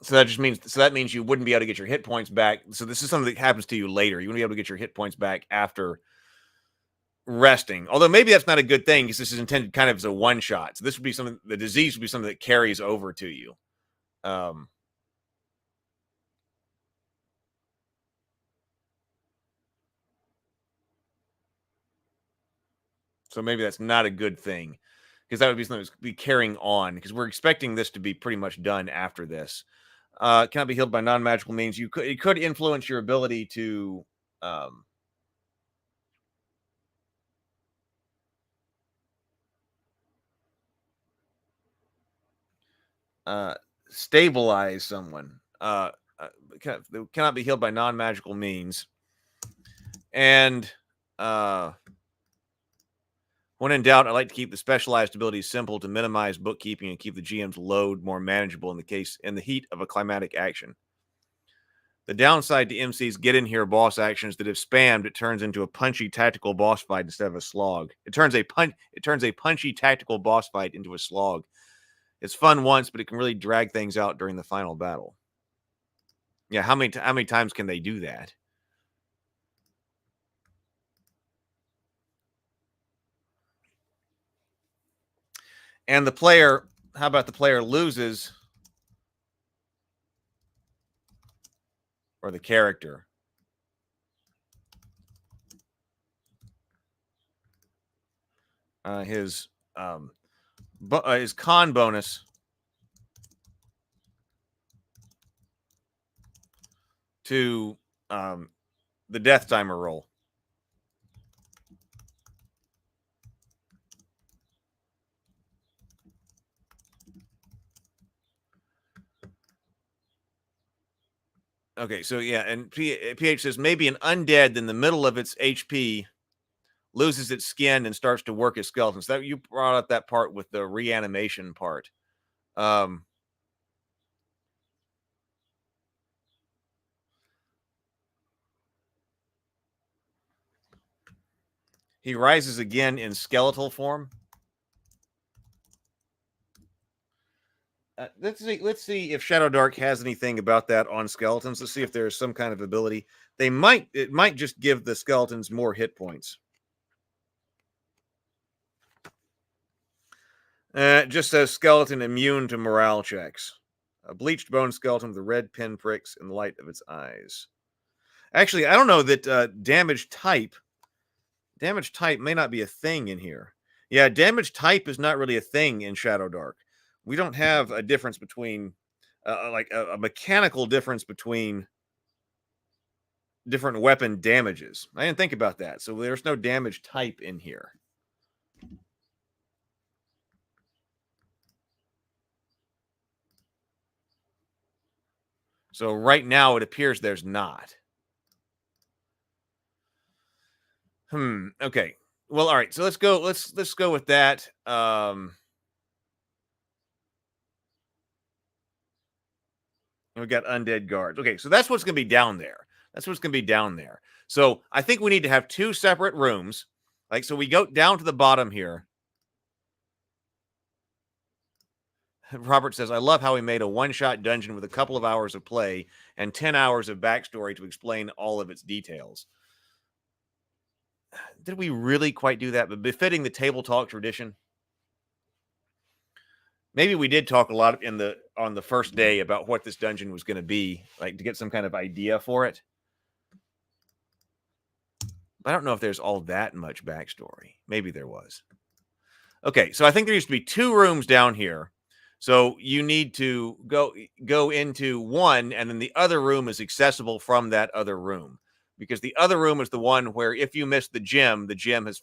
So that means you wouldn't be able to get your hit points back. So this is something that happens to you later. You wouldn't be able to get your hit points back after resting. Although maybe that's not a good thing because this is intended kind of as a one shot. So this would be something, the disease would be something that carries over to you. So maybe that's not a good thing because that would be something that's be carrying on because we're expecting this to be pretty much done after this. Cannot be healed by non-magical means. It could influence your ability to stabilize someone. Cannot be healed by non-magical means. And when in doubt, I like to keep the specialized abilities simple to minimize bookkeeping and keep the GM's load more manageable in the heat of a climatic action. The downside to MC's get in here boss actions that if spammed, it turns into a punchy tactical boss fight instead of a slog. It turns a punchy tactical boss fight into a slog. It's fun once, but it can really drag things out during the final battle. Yeah, how many times can they do that? And the player, how about the player loses, or the character? His con bonus to the death timer roll. Okay, so yeah, and PH says maybe an undead in the middle of its HP loses its skin and starts to work its skeletons. That you brought up that part with the reanimation part. He rises again in skeletal form. let's see if Shadowdark has anything about that on skeletons. Let's see if there's some kind of ability. It might just give the skeletons more hit points. It just says skeleton immune to morale checks. A bleached bone skeleton with the red pinpricks in the light of its eyes. Actually, I don't know that damage type may not be a thing in here. Yeah, damage type is not really a thing in Shadowdark. We don't have a difference between, like a mechanical difference between different weapon damages. I didn't think about that. So there's no damage type in here. So right now it appears there's not. Okay. Well, all right. So let's go with that. We got undead guards. Okay, so that's what's going to be down there. So I think we need to have 2 separate rooms. Like, so we go down to the bottom here. Robert says, I love how we made a one-shot dungeon with a couple of hours of play and 10 hours of backstory to explain all of its details. Did we really quite do that? But befitting the table talk tradition? Maybe we did talk a lot on the first day about what this dungeon was going to be, like to get some kind of idea for it. But I don't know if there's all that much backstory. Maybe there was. Okay, so I think there used to be 2 rooms down here. So you need to go into one, and then the other room is accessible from that other room. Because the other room is the one where if you miss the gem has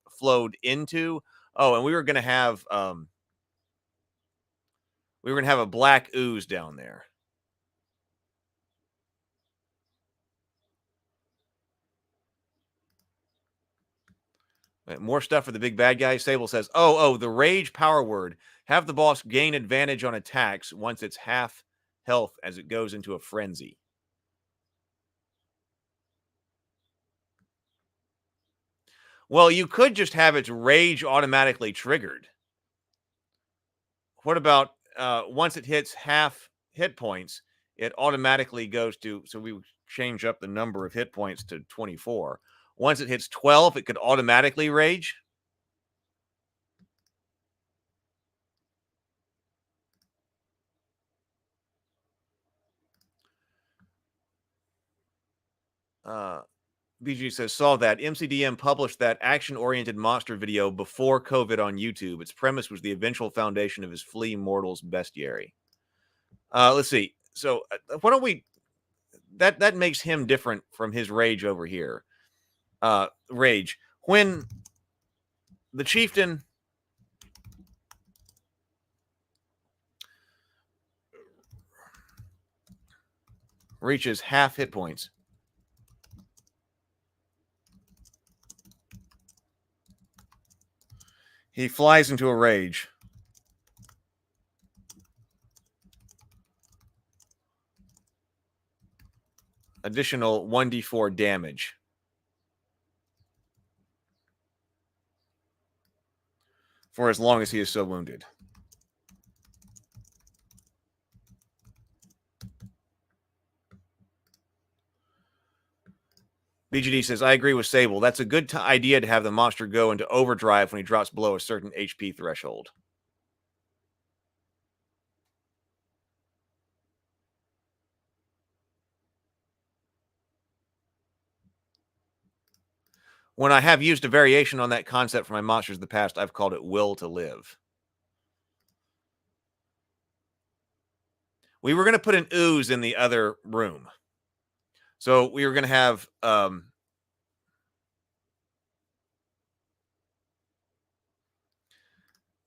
flowed into. Oh, and we were going to have a black ooze down there. More stuff for the big bad guy. Sable says, oh, the rage power word. Have the boss gain advantage on attacks once it's half health as it goes into a frenzy. Well, you could just have its rage automatically triggered. What about once it hits half hit points, it automatically goes to, so we change up the number of hit points to 24. Once it hits 12, it could automatically rage. BG says, saw that. MCDM published that action-oriented monster video before COVID on YouTube. Its premise was the eventual foundation of his Flea Mortals bestiary. Let's see. So why don't we... That makes him different from his rage over here. Rage. When the chieftain... reaches half hit points... he flies into a rage. Additional 1d4 damage. For as long as he is so wounded. BGD says, I agree with Sable. That's a good idea to have the monster go into overdrive when he drops below a certain HP threshold. When I have used a variation on that concept for my monsters of the past, I've called it Will to Live. We were going to put an ooze in the other room. So we were going to have...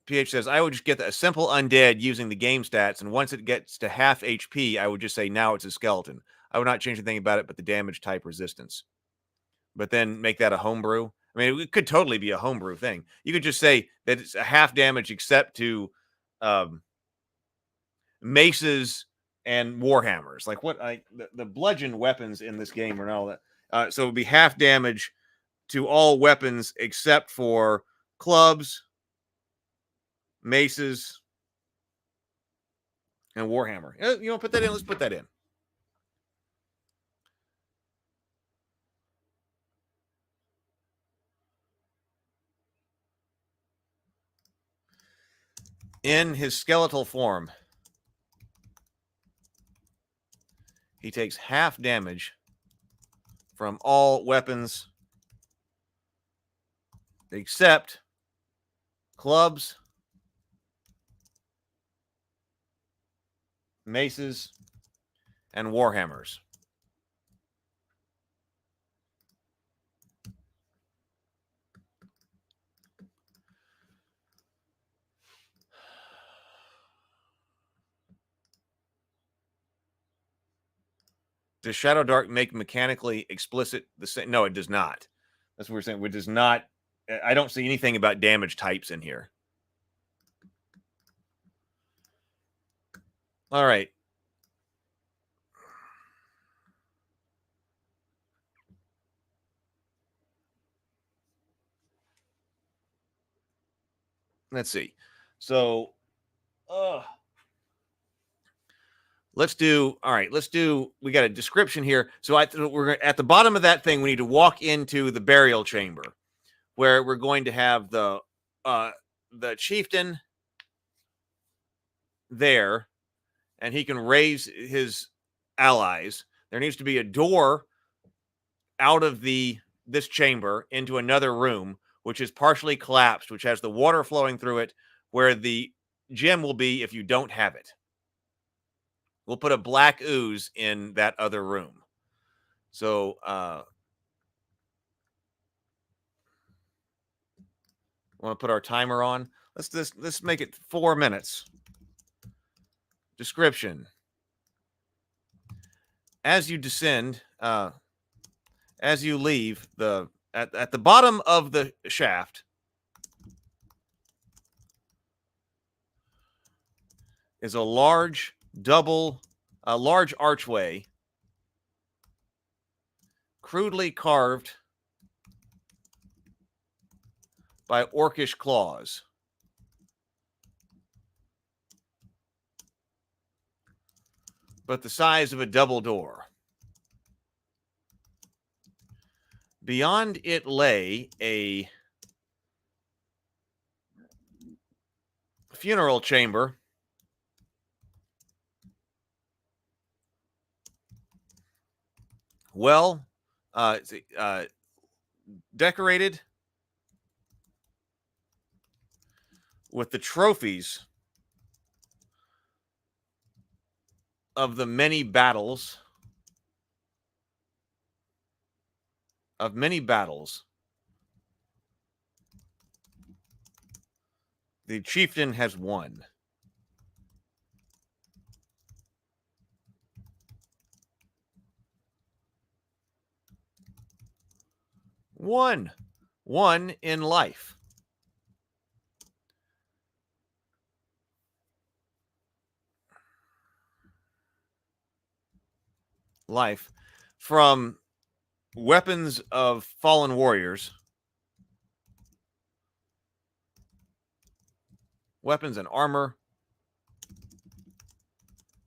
PH says, I would just get a simple undead using the game stats, and once it gets to half HP, I would just say, now it's a skeleton. I would not change anything about it but the damage type resistance. But then make that a homebrew. I mean, it could totally be a homebrew thing. You could just say that it's a half damage except to maces and warhammers. Like what the bludgeon weapons in this game are all that. So it would be half damage to all weapons except for clubs, maces, And Warhammer. You want to put that in? Let's put that in. In his skeletal form, he takes half damage from all weapons except clubs, maces, and warhammers. Does Shadowdark make mechanically explicit the same? No, it does not. That's what we're saying. It does not. I don't see anything about damage types in here. All right. Let's see. So, let's do. All right. Let's do. We got a description here. So we're at the bottom of that thing. We need to walk into the burial chamber, where we're going to have the chieftain there, and he can raise his allies. There needs to be a door out of this chamber into another room, which is partially collapsed, which has the water flowing through it, where the gem will be if you don't have it. We'll put a black ooze in that other room. So want to put our timer on? Let's make it 4 minutes. Description. As you descend, as you leave at the bottom of the shaft is a large archway, crudely carved by orcish claws. But the size of a double door. Beyond it lay a funeral chamber decorated with the trophies of the many battles the chieftain has won. One in life. From weapons of fallen warriors, weapons and armor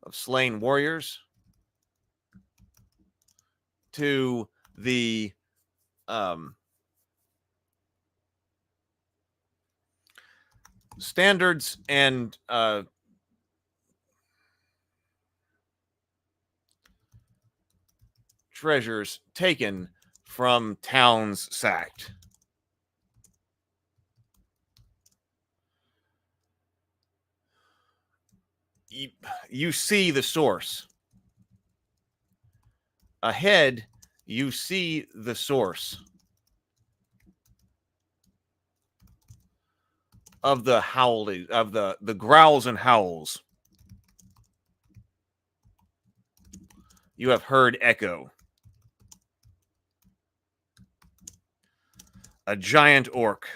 of slain warriors, to the standards and treasures taken from towns sacked. You see the source. Ahead, you see the source of the howling, of the growls and howls. You have heard echo. A giant orc,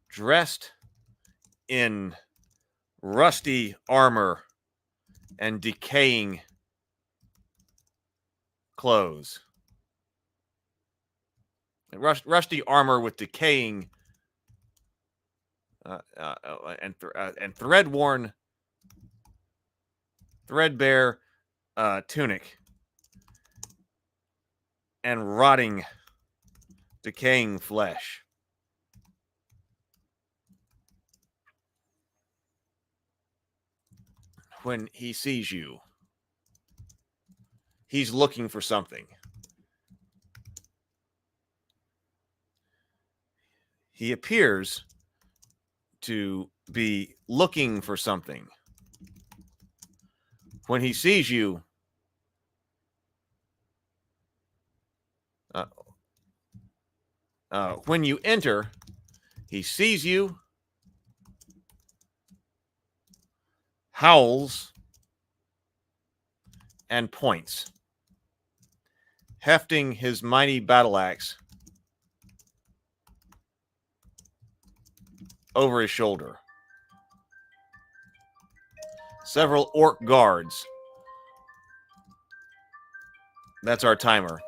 dressed in rusty armor and decaying clothes. Rusty armor with decaying and thread-worn, threadbare tunic, and rotting, decaying flesh. When he sees you, he's looking for something. He appears to be looking for something. When he sees you, when you enter, he sees you, howls, and points, hefting his mighty battle axe over his shoulder. Several orc guards. That's our timer.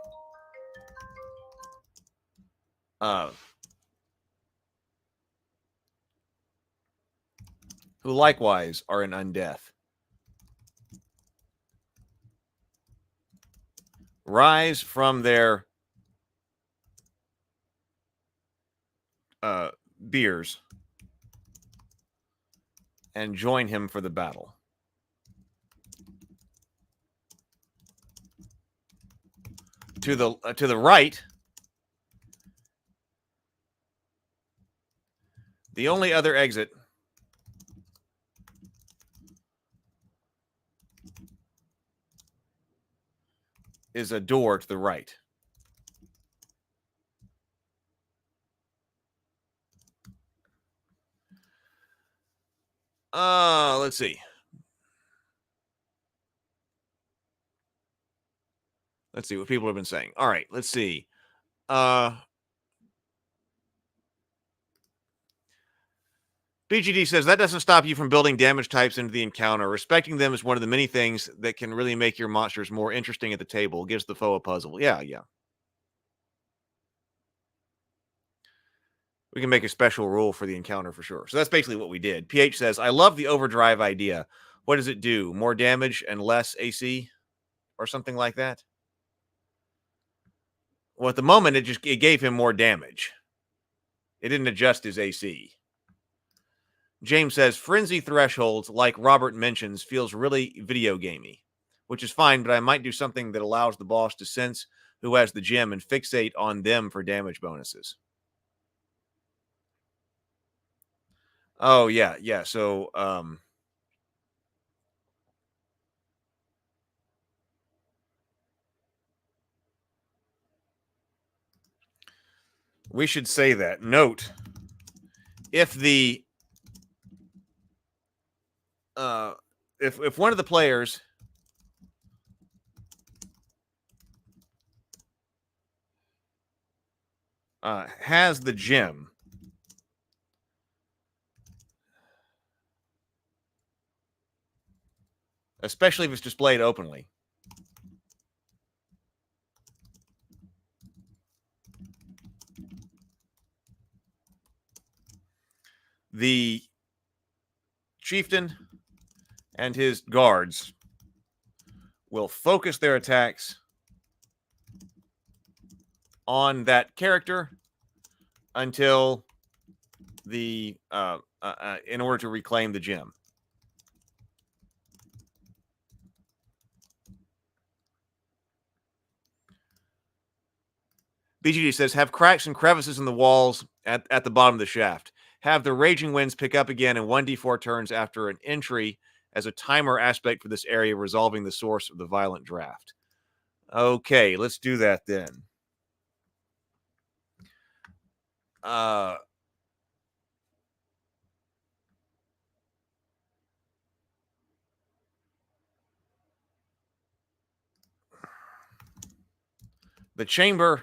Who likewise are in undeath. Rise from their beers and join him for the battle. To the right, the only other exit is a door to the right. Let's see. Let's see what people have been saying. All right, let's see. BGD says that doesn't stop you from building damage types into the encounter. Respecting them is one of the many things that can really make your monsters more interesting at the table. Gives the foe a puzzle. Yeah. We can make a special rule for the encounter for sure. So that's basically what we did. PH says, I love the overdrive idea. What does it do? More damage and less AC? Or something like that? Well, at the moment, it gave him more damage. It didn't adjust his AC. James says, frenzy thresholds, like Robert mentions, feels really video gamey, which is fine, but I might do something that allows the boss to sense who has the gem and fixate on them for damage bonuses. Oh, yeah. So, we should say that. Note, if the if one of the players has the gem, especially if it's displayed openly, the chieftain and his guards will focus their attacks on that character until the in order to reclaim the gem. BGD says, have cracks and crevices in the walls at the bottom of the shaft. Have the raging winds pick up again in 1d4 turns after an entry as a timer aspect for this area, resolving the source of the violent draft. Okay, let's do that then. The chamber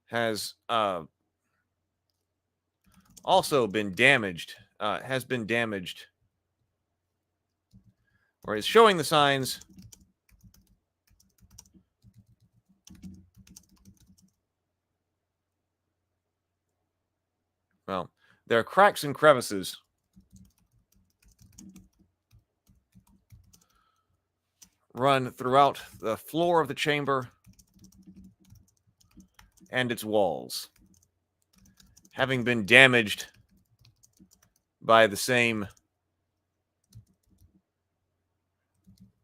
has also been damaged, has been damaged, or is showing the signs Well, there are cracks and crevices run throughout the floor of the chamber and its walls, having been damaged by the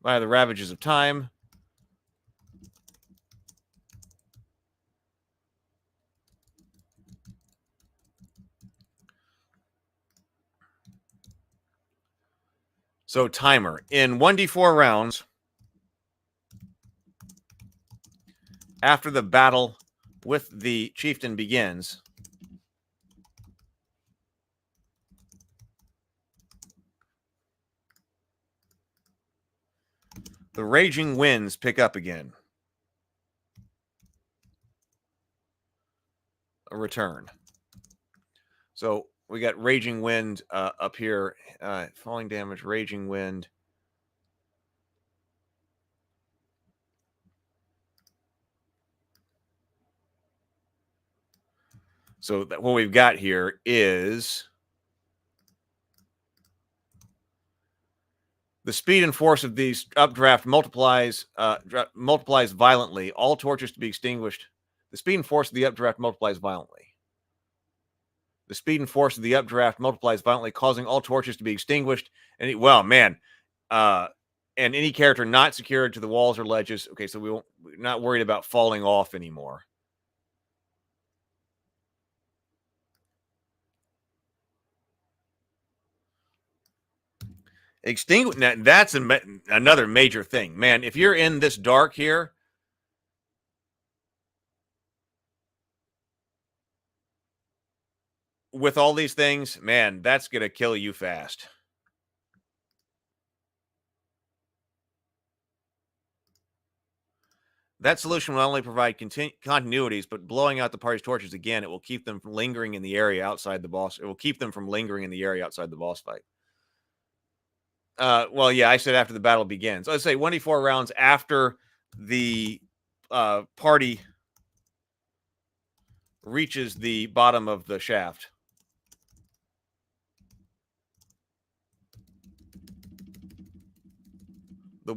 ravages of time. So, timer. In 1d4 rounds, after the battle with the chieftain begins, the raging winds pick up again. A return. So we got raging wind up here, falling damage, raging wind. So what we've got here is the speed and force of these updraft multiplies violently. All torches to be extinguished. The speed and force of the updraft multiplies violently. The speed and force of the updraft multiplies violently, causing all torches to be extinguished. And and any character not secured to the walls or ledges. Okay, so we're not worried about falling off anymore. That's another major thing, man. If you're in this dark here, with all these things, man, that's gonna kill you fast. That solution will not only provide continuities, but blowing out the party's torches again, it will keep them from lingering in the area outside the boss. It will keep them from lingering in the area outside the boss fight. Well, yeah, I said after the battle begins. Let's say 1d4 rounds after the party reaches the bottom of the shaft. The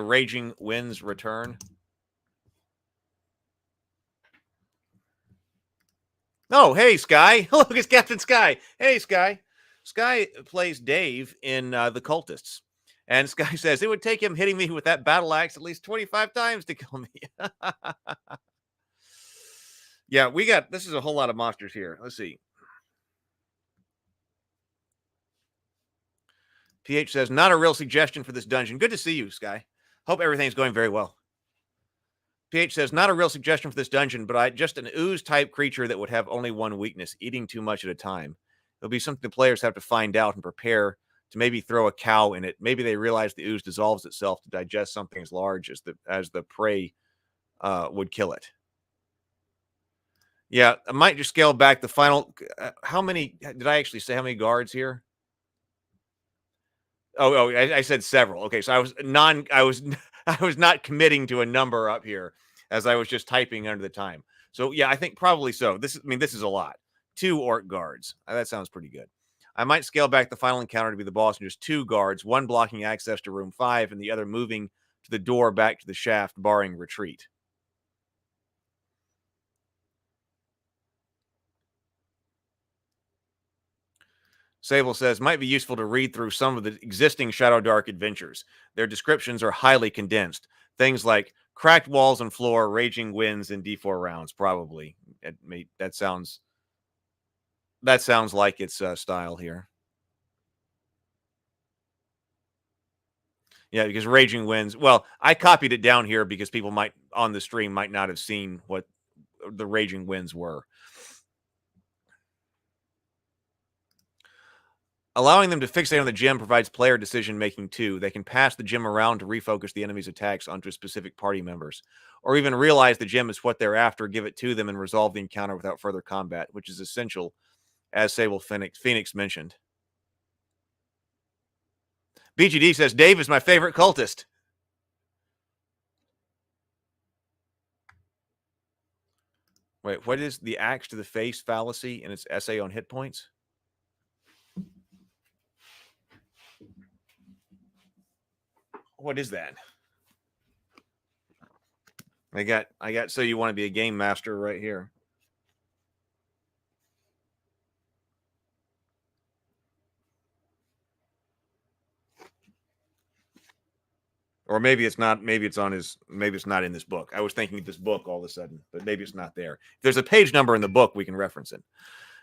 raging winds return. Oh, hey, Sky. Look, it's Captain Sky. Hey, Sky. Sky plays Dave in The Cultists. And Sky says, it would take him hitting me with that battle axe at least 25 times to kill me. Yeah, this is a whole lot of monsters here. Let's see. PH says, not a real suggestion for this dungeon. Good to see you, Sky. Hope everything's going very well. PH says, not a real suggestion for this dungeon, but just an ooze-type creature that would have only one weakness, eating too much at a time. It'll be something the players have to find out and prepare to maybe throw a cow in it. Maybe they realize the ooze dissolves itself to digest something as large as the prey would kill it. Yeah, I might just scale back the final. How many did I actually say? How many guards here? I said several. Okay, so I was not committing to a number up here as I was just typing under the time. So yeah, I think probably so. This is a lot. 2 orc guards. That sounds pretty good. I might scale back the final encounter to be the boss and just 2 guards, one blocking access to room 5 and the other moving to the door back to the shaft, barring retreat. Sable says, might be useful to read through some of the existing Shadowdark adventures. Their descriptions are highly condensed. Things like cracked walls and floor, raging winds, and D4 rounds, probably. That sounds like its style here. Yeah, because raging winds. Well, I copied it down here because people on the stream might not have seen what the raging winds were. Allowing them to fixate on the gem provides player decision-making too. They can pass the gem around to refocus the enemy's attacks onto specific party members, or even realize the gem is what they're after, give it to them, and resolve the encounter without further combat, which is essential, as Sable Phoenix mentioned. BGD says, Dave is my favorite cultist. Wait, what is the axe to the face fallacy in its essay on hit points? What is that? I got so you want to be a game master right here. Or maybe it's not, maybe it's not in this book. I was thinking of this book all of a sudden, but maybe it's not there. If there's a page number in the book, we can reference it.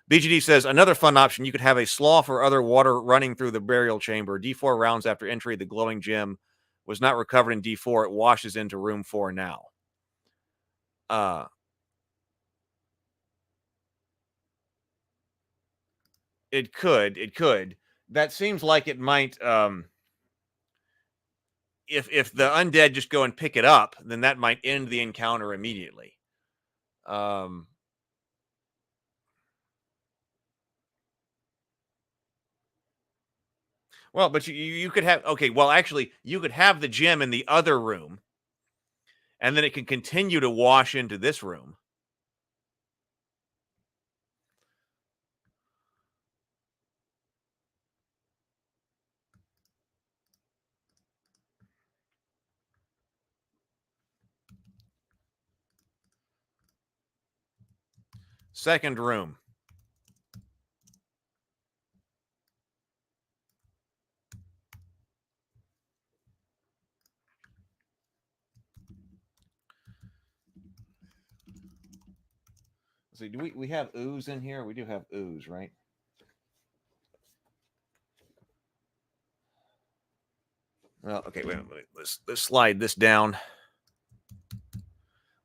BGD says, another fun option, you could have a slough or other water running through the burial chamber. D4 rounds after entry, the glowing gem was not recovered in D4. It washes into room 4 now. It could. That seems like it might, if the undead just go and pick it up, then that might end the encounter immediately. Well, but you could have, okay, well, actually, you could have the gem in the other room, and then it can continue to wash into this room. Second room. See, do we have ooze in here? We do have ooze, right? Well, okay, wait. Let's slide this down.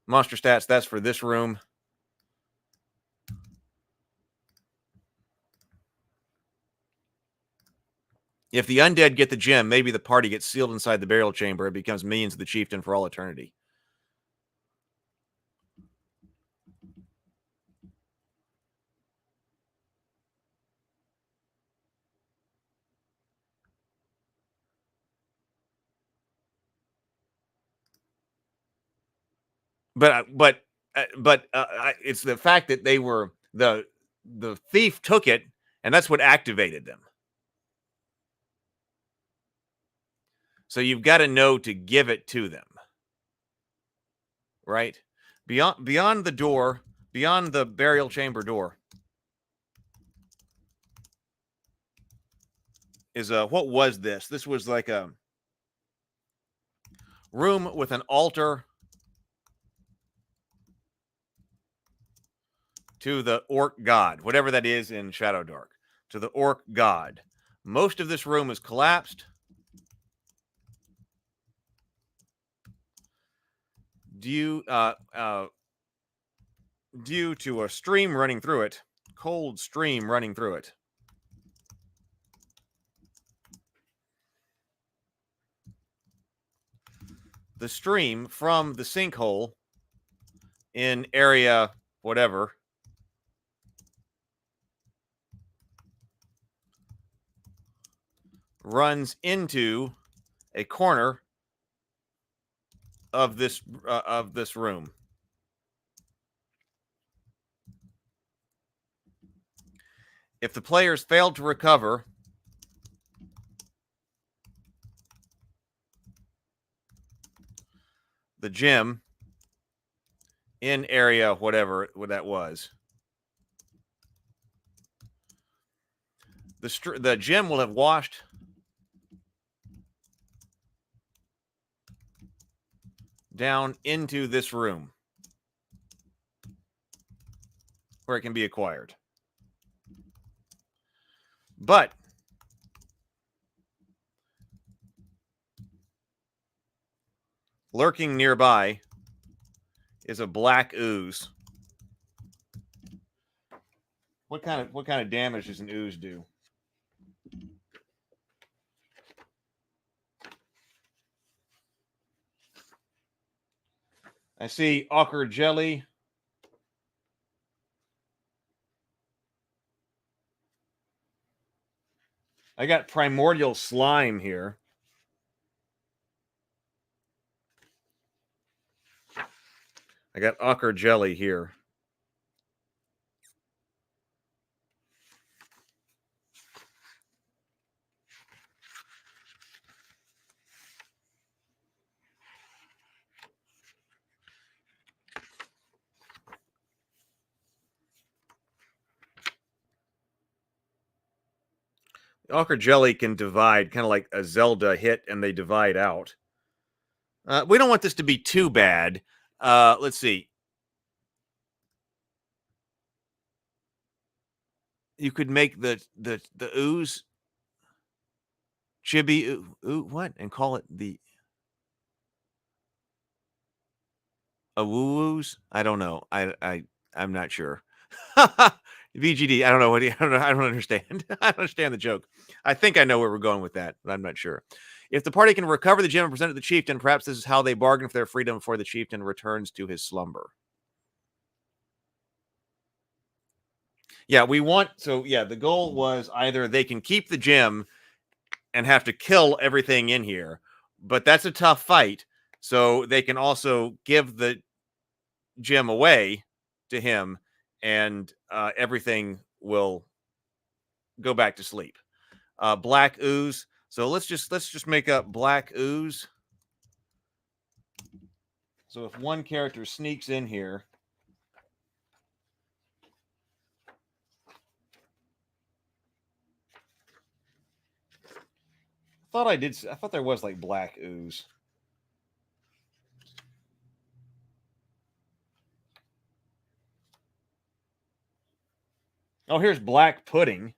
Monster stats, that's for this room. If the undead get the gem, maybe the party gets sealed inside the burial chamber. It becomes minions of the chieftain for all eternity. But it's the fact that they were the thief took it, and that's what activated them. So you've got to know to give it to them, right? Beyond the door, beyond the burial chamber door, is what was this? This was like a room with an altar to the orc god, whatever that is in Shadowdark, to the orc god. Most of this room is collapsed due to a stream running through it, cold stream running through it. The stream from the sinkhole in area whatever runs into a corner of this room. If the players failed to recover the gem in area whatever that was, the gem will have washed down into this room where it can be acquired. But lurking nearby is a black ooze. What kind of damage does an ooze do? I see ochre jelly. I got primordial slime here. I got ochre jelly here. Ochre Jelly can divide, kind of like a Zelda hit, and they divide out. We don't want this to be too bad. Let's see. You could make the ooze chibi what, and call it the awoo-woos. I don't know. I'm not sure. VGD. I don't know what. I don't know. I don't understand. I don't understand the joke. I think I know where we're going with that, but I'm not sure. If the party can recover the gem and present it to the chieftain, perhaps this is how they bargain for their freedom before the chieftain returns to his slumber. Yeah, we want. So yeah, the goal was either they can keep the gem and have to kill everything in here, but that's a tough fight. So they can also give the gem away to him, and everything will go back to sleep. Black ooze. So let's just make up black ooze. So if one character sneaks in here, I thought there was like black ooze. Oh, here's black pudding.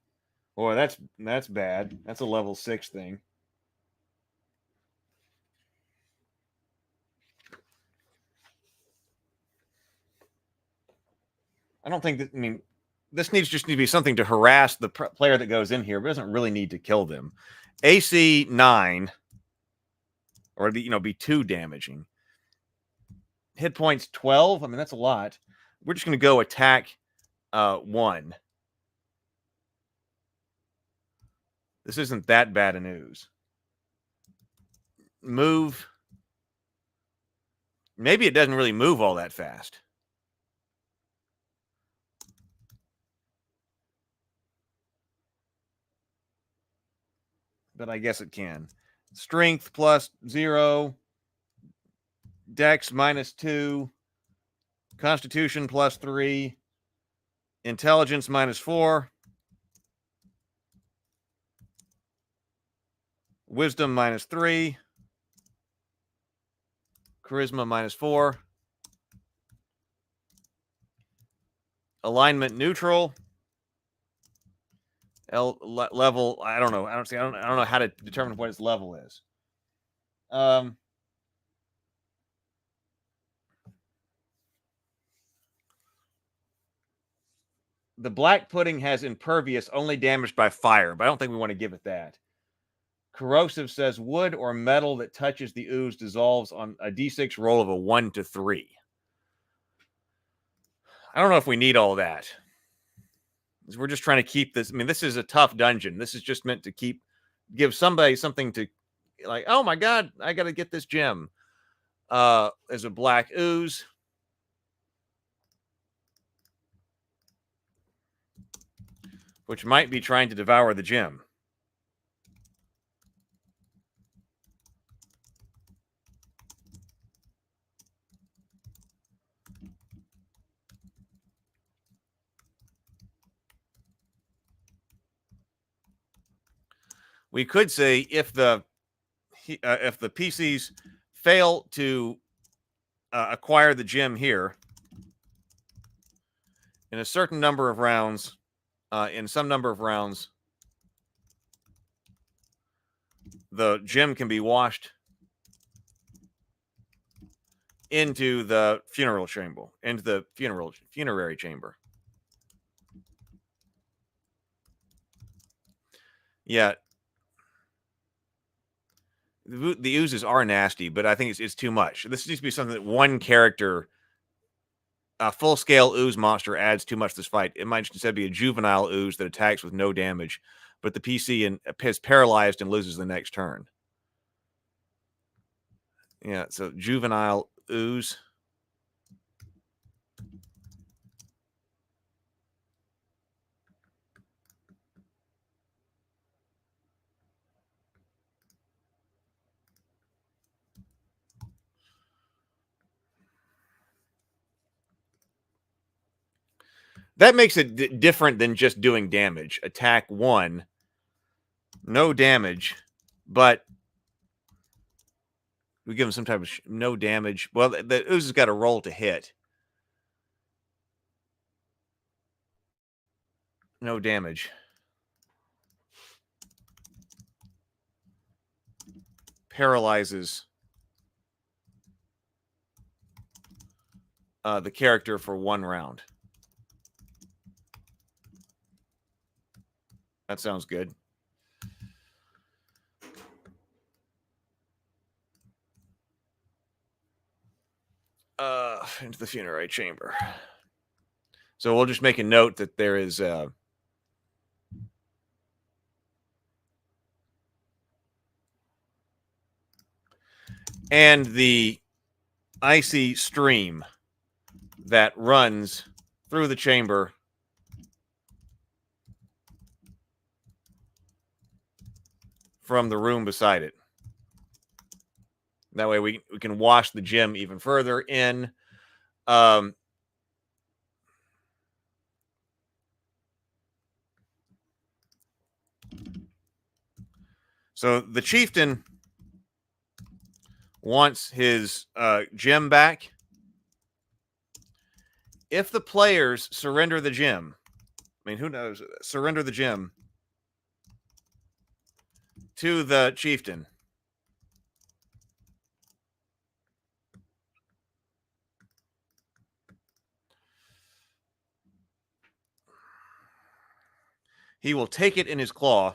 Boy, that's bad. That's a level 6 thing. I don't think that. I mean, this just need to be something to harass the player that goes in here, but doesn't really need to kill them. AC 9, or be 2 damaging. Hit points 12. I mean, that's a lot. We're just going to go attack 1. This isn't that bad a news. Move. Maybe it doesn't really move all that fast. But I guess it can. Strength plus 0. Dex minus 2. Constitution plus 3. Intelligence minus 4. Wisdom minus 3. Charisma minus 4. Alignment neutral. Level. I don't know. I don't know how to determine what its level is. The black pudding has impervious, only damaged by fire, but I don't think we want to give it that. Corrosive says wood or metal that touches the ooze dissolves on a d6 roll of a 1 to 3. I don't know if we need all that. We're just trying to keep this. I mean, this is a tough dungeon. This is just meant to give somebody something to, like, oh my God, I got to get this gem. There's a black ooze. Which might be trying to devour the gem. We could say if the PCs fail to acquire the gem here in a certain number of rounds, in some number of rounds, the gem can be washed into the funeral chamber, into the funerary chamber. Yeah. The oozes are nasty, but I think it's too much. This needs to be something that one character, a full-scale ooze monster, adds too much to this fight. It might instead be a juvenile ooze that attacks with no damage, but the PC is paralyzed and loses the next turn. Yeah, so juvenile ooze. That makes it different than just doing damage. Attack 1. No damage, but we give him some type of no damage. Well, the ooze has got a roll to hit. No damage. Paralyzes the character for 1 round. That sounds good. Into the funerary chamber. So we'll just make a note that there is and the icy stream that runs through the chamber from the room beside it. That way we can wash the gem even further in. So the chieftain wants his gem back. If the players surrender the gem, I mean, who knows? Surrender the gem to the chieftain. He will take it in his claw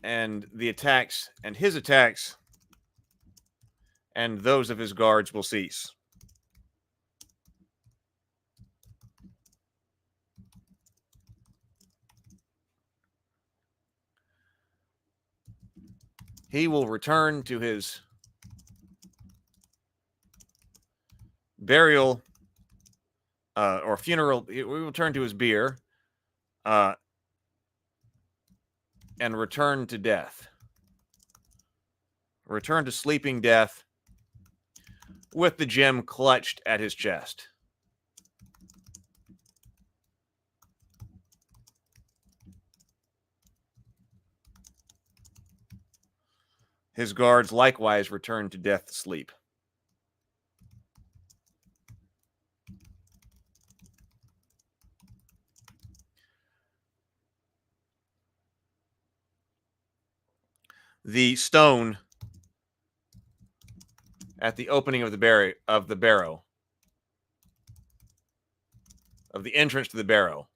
and the attacks and his attacks and those of his guards will cease. He will return to his burial or funeral. We will turn to his bier and return to death. Return to sleeping death with the gem clutched at his chest. His guards likewise return to death sleep. The stone at the opening of the barrow, of the entrance to the barrow,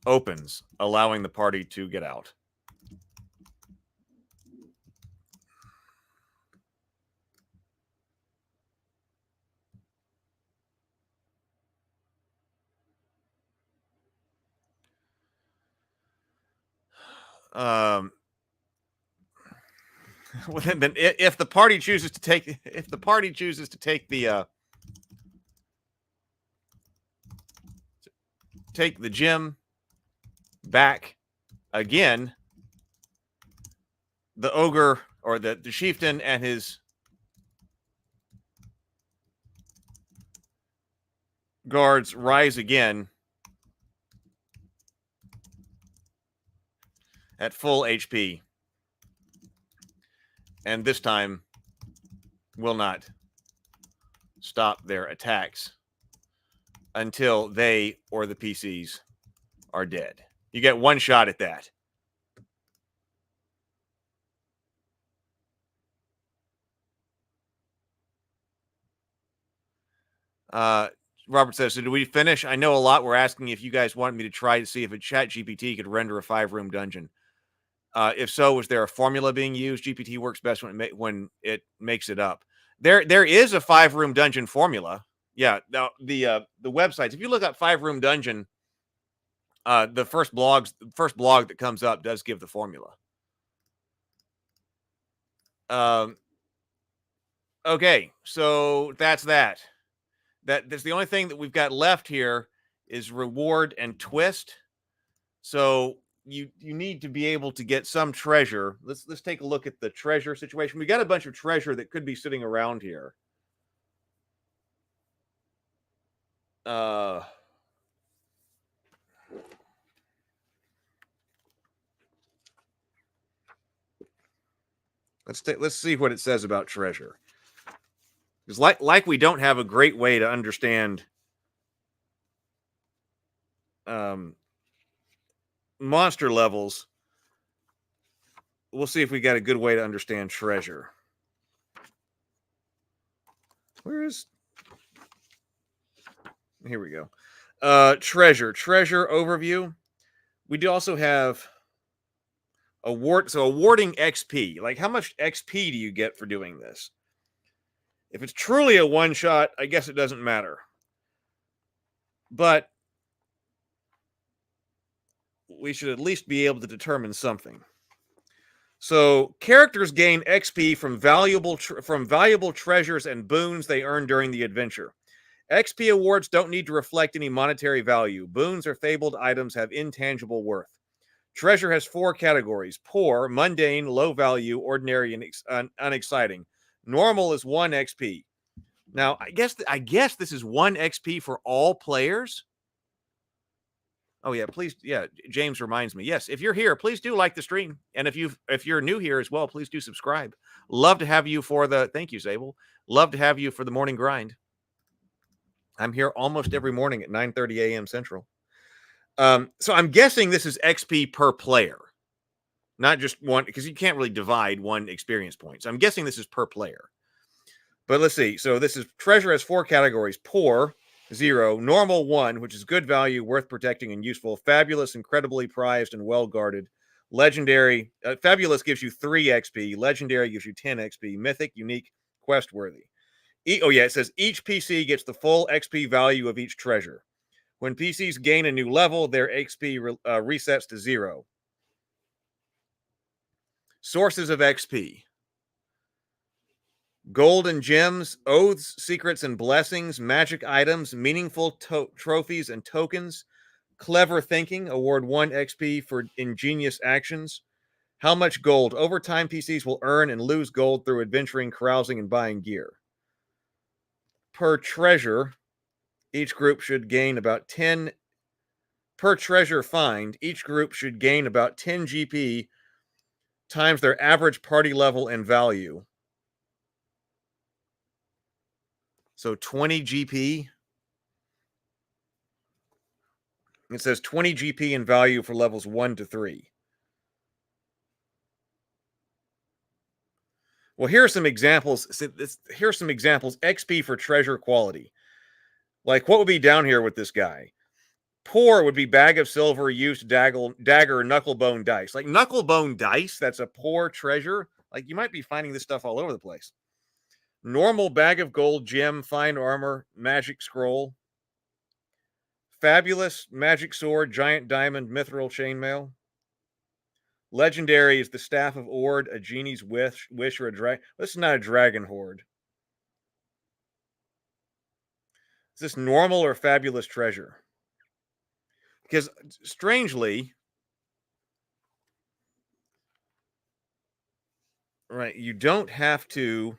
opens, allowing the party to get out. Well, then if the party chooses to take the take the gem back again, the ogre or the chieftain and his guards rise again at full HP, and this time will not stop their attacks until they or the PCs are dead. You get one shot at that. Robert says, so did we finish? I know a lot were asking if you guys wanted me to try to see if a chat GPT could render a 5-room dungeon. If so, was there a formula being used? GPT works best when it makes it up. There is a 5-room dungeon formula. Yeah, now the websites. If you look up 5-room dungeon, the first blog that comes up does give the formula. Okay, so that's that. That's the only thing that we've got left here is reward and twist. So you need to be able to get some treasure. Let's take a look at the treasure situation. We got a bunch of treasure that could be sitting around here. let's see what it says about treasure. Because like we don't have a great way to understand monster levels. We'll see if we got a good way to understand treasure. Here we go. Treasure overview. We do also have awarding XP. Like, how much XP do you get for doing this? If it's truly a one shot, I guess it doesn't matter. But we should at least be able to determine something. So characters gain XP from valuable treasures and boons they earn during the adventure. XP awards don't need to reflect any monetary value. Boons or fabled items have intangible worth. Treasure has 4 categories: poor, mundane, low value, ordinary, and unexciting. Normal is 1 XP. Now, I guess this is 1 XP for all players. Oh yeah, please, yeah. James reminds me. Yes, if you're here, please do like the stream, and if you're new here as well, please do subscribe. Love to have you for the. Thank you, Zabel. Love to have you for the morning grind. I'm here almost every morning at 9:30 a.m. Central. So I'm guessing this is XP per player, not just one, because you can't really divide 1 experience point. So I'm guessing this is per player. But let's see. So this is treasure has 4 categories: poor, 0; normal, 1, which is good value, worth protecting and useful; fabulous, incredibly prized and well guarded; legendary. Fabulous gives you 3 XP. Legendary gives you 10 XP. Mythic, unique, quest worthy. It says each PC gets the full XP value of each treasure. When PCs gain a new level, their XP resets to 0. Sources of XP: gold and gems, oaths, secrets and blessings, magic items, meaningful trophies and tokens. Clever thinking, award 1 XP for ingenious actions. How much gold? Over time, PCs will earn and lose gold through adventuring, carousing, and buying gear. Per treasure, each group should gain about 10. Per treasure find, each group should gain about 10 GP times their average party level and value. So 20 GP. It says 20 GP in value for levels 1 to 3. Well, here are some examples. Here are some examples. XP for treasure quality. Like, what would be down here with this guy? Poor would be bag of silver, used dagger, knucklebone dice. Like, knucklebone dice, that's a poor treasure. Like, you might be finding this stuff all over the place. Normal, bag of gold, gem, fine armor, magic scroll. Fabulous, magic sword, giant diamond, mithril chainmail. Legendary is the staff of Ord, a genie's wish, or a dragon. This is not a dragon horde. Is this normal or fabulous treasure? Because strangely, right, you don't have to.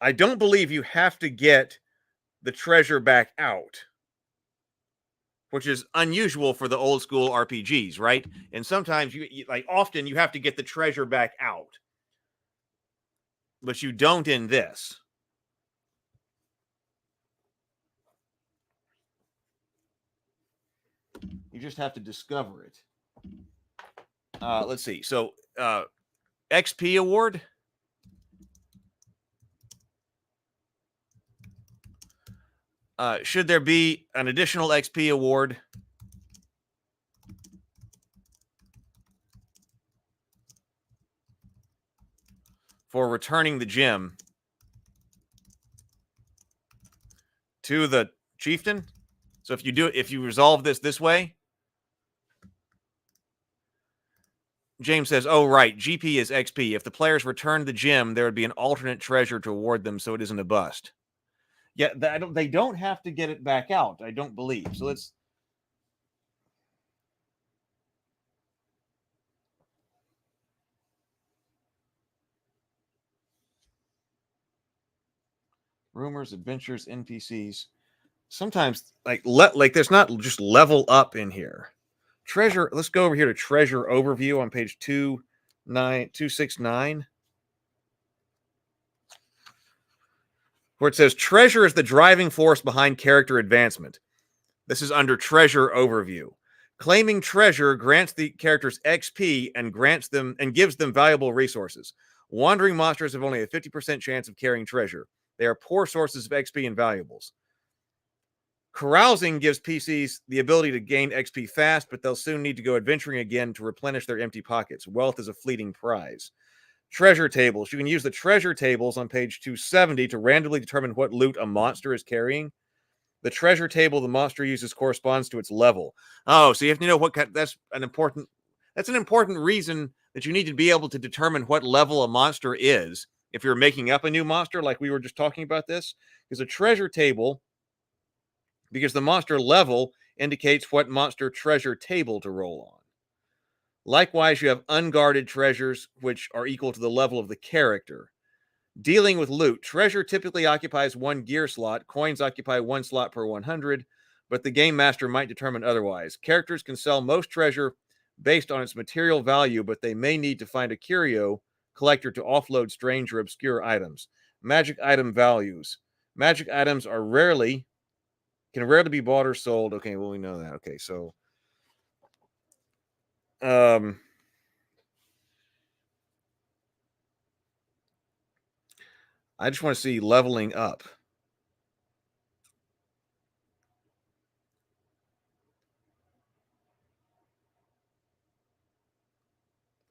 I don't believe you have to get the treasure back out, which is unusual for the old school RPGs, right? And sometimes often you have to get the treasure back out, but you don't in this. You just have to discover it. Let's see. So, XP award. Should there be an additional XP award? For returning the gem to the chieftain? So if you resolve this way, James says, oh, right, GP is XP. If the players return the gem, there would be an alternate treasure to award them, so it isn't a bust. Yeah, they don't have to get it back out, I don't believe. So let's... Rumors, adventures, NPCs. Sometimes like there's not just level up in here. Treasure. Let's go over here to treasure overview on page 269. Where it says treasure is the driving force behind character advancement. This is under treasure overview. Claiming treasure grants the characters XP and gives them valuable resources. Wandering monsters have only a 50% chance of carrying treasure. They are poor sources of XP and valuables. Carousing gives PCs the ability to gain XP fast, but they'll soon need to go adventuring again to replenish their empty pockets. Wealth is a fleeting prize. Treasure tables. You can use the treasure tables on page 270 to randomly determine what loot a monster is carrying. The treasure table the monster uses corresponds to its level. Oh, so you have to know what kind. That's an important reason that you need to be able to determine what level a monster is if you're making up a new monster, like we were just talking about this. Because a treasure table, because the monster level indicates what monster treasure table to roll on. Likewise, you have unguarded treasures, which are equal to the level of the character. Dealing with loot. Treasure typically occupies 1 gear slot. Coins occupy 1 slot per 100, but the game master might determine otherwise. Characters can sell most treasure based on its material value, but they may need to find a curio collector to offload strange or obscure items. Magic item values. Magic items can rarely be bought or sold. Okay, well, we know that. Okay, so I just want to see leveling up.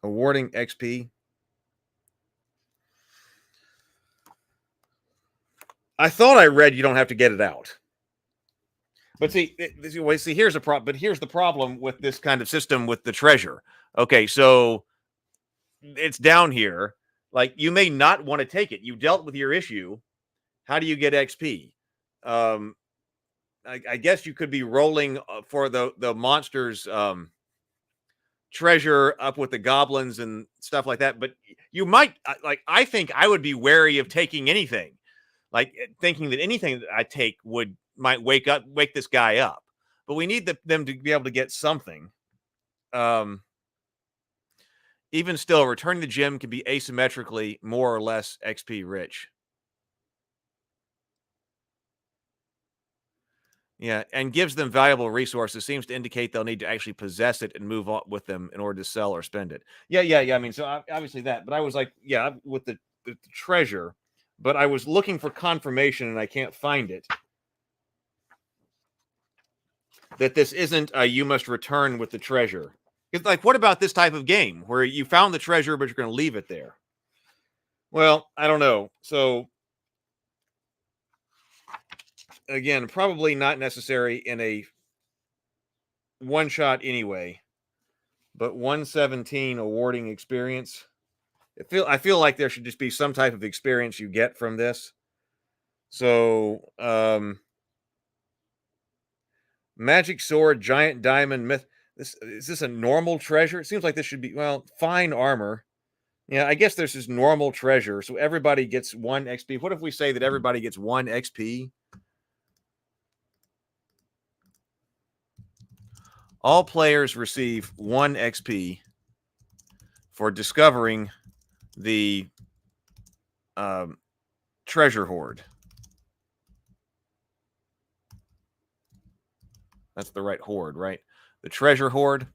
Awarding XP. I thought I read you don't have to get it out. But see, here's a problem. But here's the problem with this kind of system with the treasure. Okay, so it's down here. Like, you may not want to take it. You dealt with your issue. How do you get XP? I guess you could be rolling for the monsters treasure up with the goblins and stuff like that. But you might I think I would be wary of taking anything, like thinking that anything that I take might wake this guy up. But we need them to be able to get something. Even still, returning the gem can be asymmetrically more or less XP rich. Yeah, and gives them valuable resources. Seems to indicate they'll need to actually possess it and move on with them in order to sell or spend it. Yeah. I mean, so obviously that. But I was like, yeah, with the treasure. But I was looking for confirmation and I can't find it. That this isn't a you must return with the treasure. It's like, what about this type of game where you found the treasure, but you're going to leave it there? Well, I don't know. So, again, probably not necessary in a one shot anyway. But 117 awarding experience. I feel like there should just be some type of experience you get from this. So, magic sword, giant diamond, myth. Is this a normal treasure? It seems like this should be, well, fine armor. Yeah, I guess this is normal treasure. So everybody gets 1 XP. What if we say that everybody gets 1 XP? All players receive 1 XP for discovering the treasure hoard. That's the right hoard, right? The treasure hoard.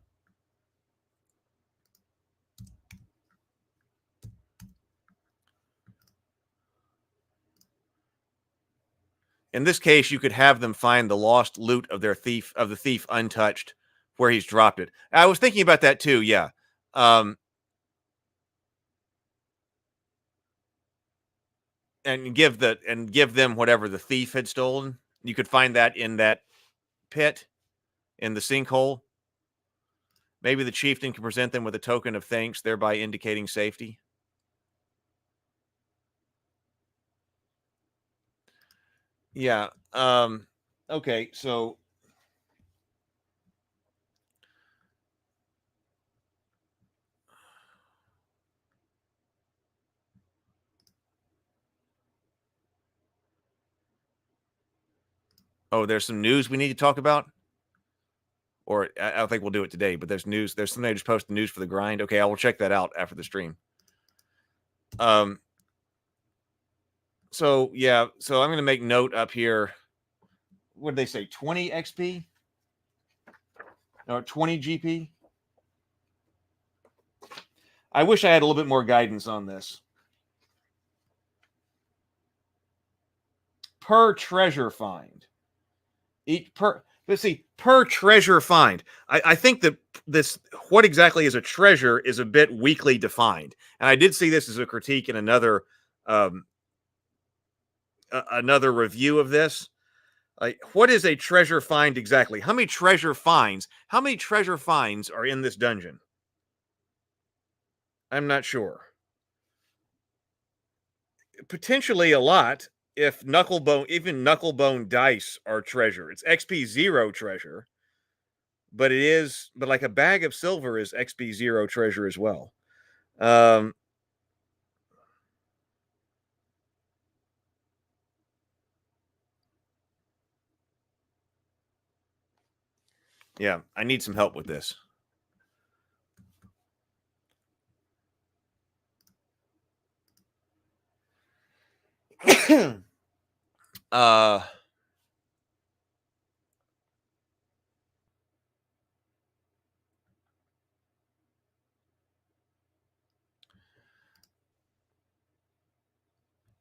In this case, you could have them find the lost loot of the thief untouched where he's dropped it. I was thinking about that too, yeah. And give them whatever the thief had stolen. You could find that in that pit, in the sinkhole. Maybe the chieftain can present them with a token of thanks, thereby indicating safety. Yeah. Okay, so Oh, there's some news we need to talk about? Or I don't think we'll do it today, but there's news. There's somebody just posted news for the grind. Okay, I will check that out after the stream. So yeah, so I'm going to make note up here. What did they say? 20 XP? Or 20 GP? I wish I had a little bit more guidance on this. Per treasure find. Let's see, per treasure find. I think that this, what exactly is a treasure, is a bit weakly defined. And I did see this as a critique in another another review of this. Like, what is a treasure find exactly? How many treasure finds are in this dungeon? I'm not sure. Potentially a lot. If even knucklebone dice are treasure. It's XP 0 treasure, but like a bag of silver is XP 0 treasure as well. Yeah, I need some help with this.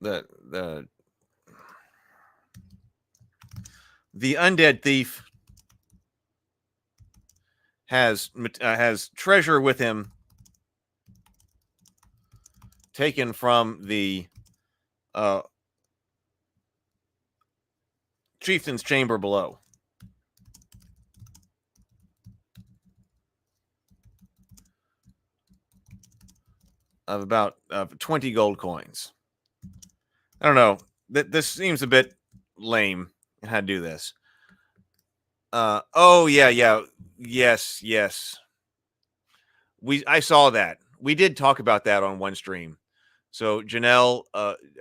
The undead thief has treasure with him taken from the chieftain's chamber below of about 20 gold coins. I don't know. This seems a bit lame how to do this. Oh yeah. Yes. I saw that. We did talk about that on one stream. So Janelle,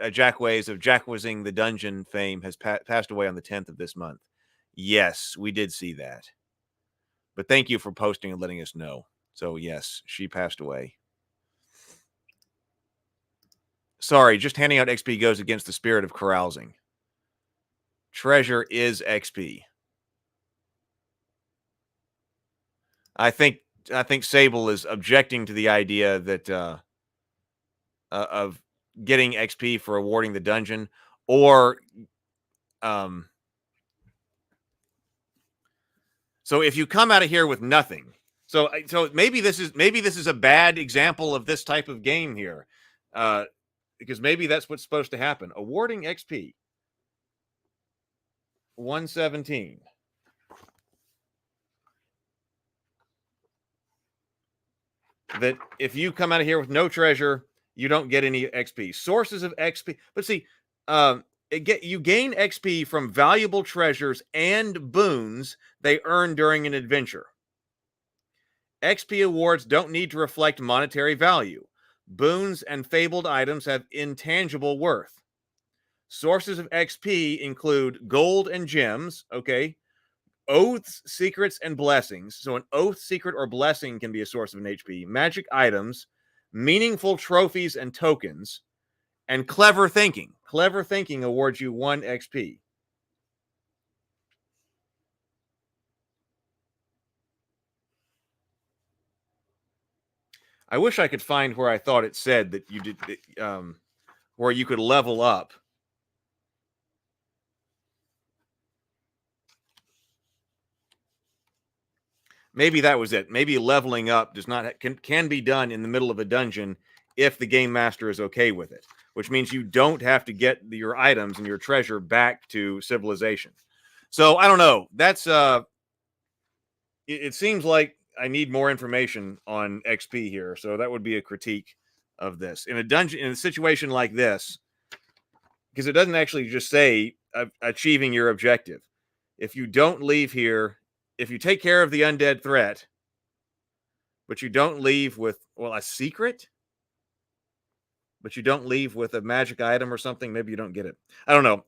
Jackways of Jackwazing the Dungeon fame, has passed away on the 10th of this month. Yes, we did see that. But thank you for posting and letting us know. So yes, she passed away. Sorry, just handing out XP goes against the spirit of carousing. Treasure is XP. I think Sable is objecting to the idea that of getting XP for awarding the dungeon, or so if you come out of here with nothing, so maybe this is a bad example of this type of game here, because maybe that's what's supposed to happen. Awarding XP 117. That if you come out of here with no treasure, you don't get any XP. Sources of XP, but see, you gain XP from valuable treasures and boons they earn during an adventure. XP awards don't need to reflect monetary value. Boons and fabled items have intangible worth. Sources of XP include gold and gems, okay? Oaths, secrets, and blessings. So an oath, secret, or blessing can be a source of an HP. Magic items, meaningful trophies and tokens, and clever thinking. Clever thinking awards you 1 XP. I wish I could find where I thought it said that you did, where you could level up. Maybe that was it. Maybe leveling up does not can be done in the middle of a dungeon if the game master is okay with it, which means you don't have to get your items and your treasure back to civilization. So I don't know. That's it seems like I need more information on XP here. So that would be a critique of this in a dungeon, in a situation like this, because it doesn't actually just say achieving your objective. If you don't leave here, if you take care of the undead threat, but you don't leave with, well, a secret, but you don't leave with a magic item or something, maybe you don't get it. I don't know.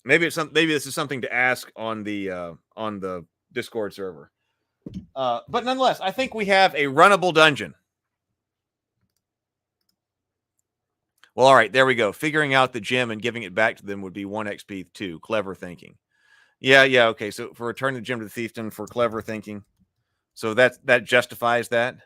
Maybe this is something to ask on the Discord server. But nonetheless, I think we have a runnable dungeon. Well, all right, there we go. Figuring out the gem and giving it back to them would be 1 XP 2. Clever thinking. Yeah, okay. So for returning the gem to the fiefdom for clever thinking. So that justifies that.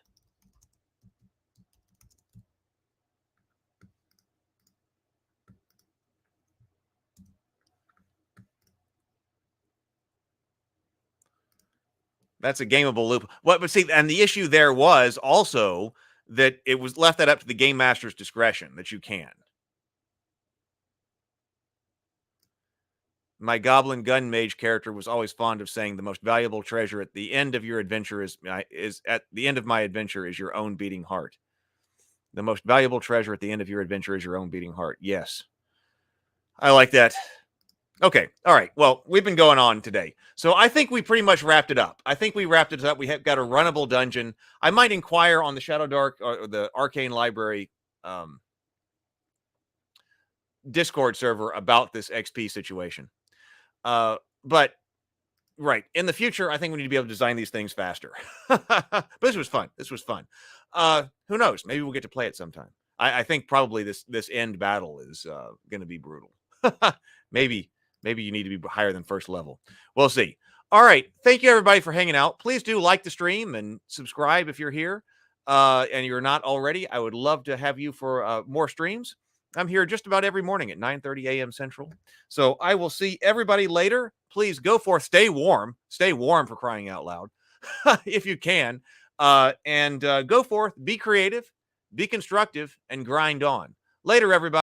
That's a gameable loop. But see, and the issue there was also that it was left that up to the game master's discretion that you can. My goblin gun mage character was always fond of saying the most valuable treasure at the end of your adventure is at the end of my adventure is your own beating heart. The most valuable treasure at the end of your adventure is your own beating heart. Yes. I like that. Okay. All right. Well, we've been going on today. So I think we pretty much wrapped it up. We have got a runnable dungeon. I might inquire on the Shadowdark or the Arcane Library Discord server about this XP situation. But right. In the future, I think we need to be able to design these things faster. But this was fun. Who knows? Maybe we'll get to play it sometime. I think probably this end battle is going to be brutal. Maybe you need to be higher than first level. We'll see. All right. Thank you, everybody, for hanging out. Please do like the stream and subscribe if you're here and you're not already. I would love to have you for more streams. I'm here just about every morning at 9:30 a.m. Central. So I will see everybody later. Please go forth. Stay warm. Stay warm, for crying out loud, if you can. And go forth. Be creative. Be constructive. And grind on. Later, everybody.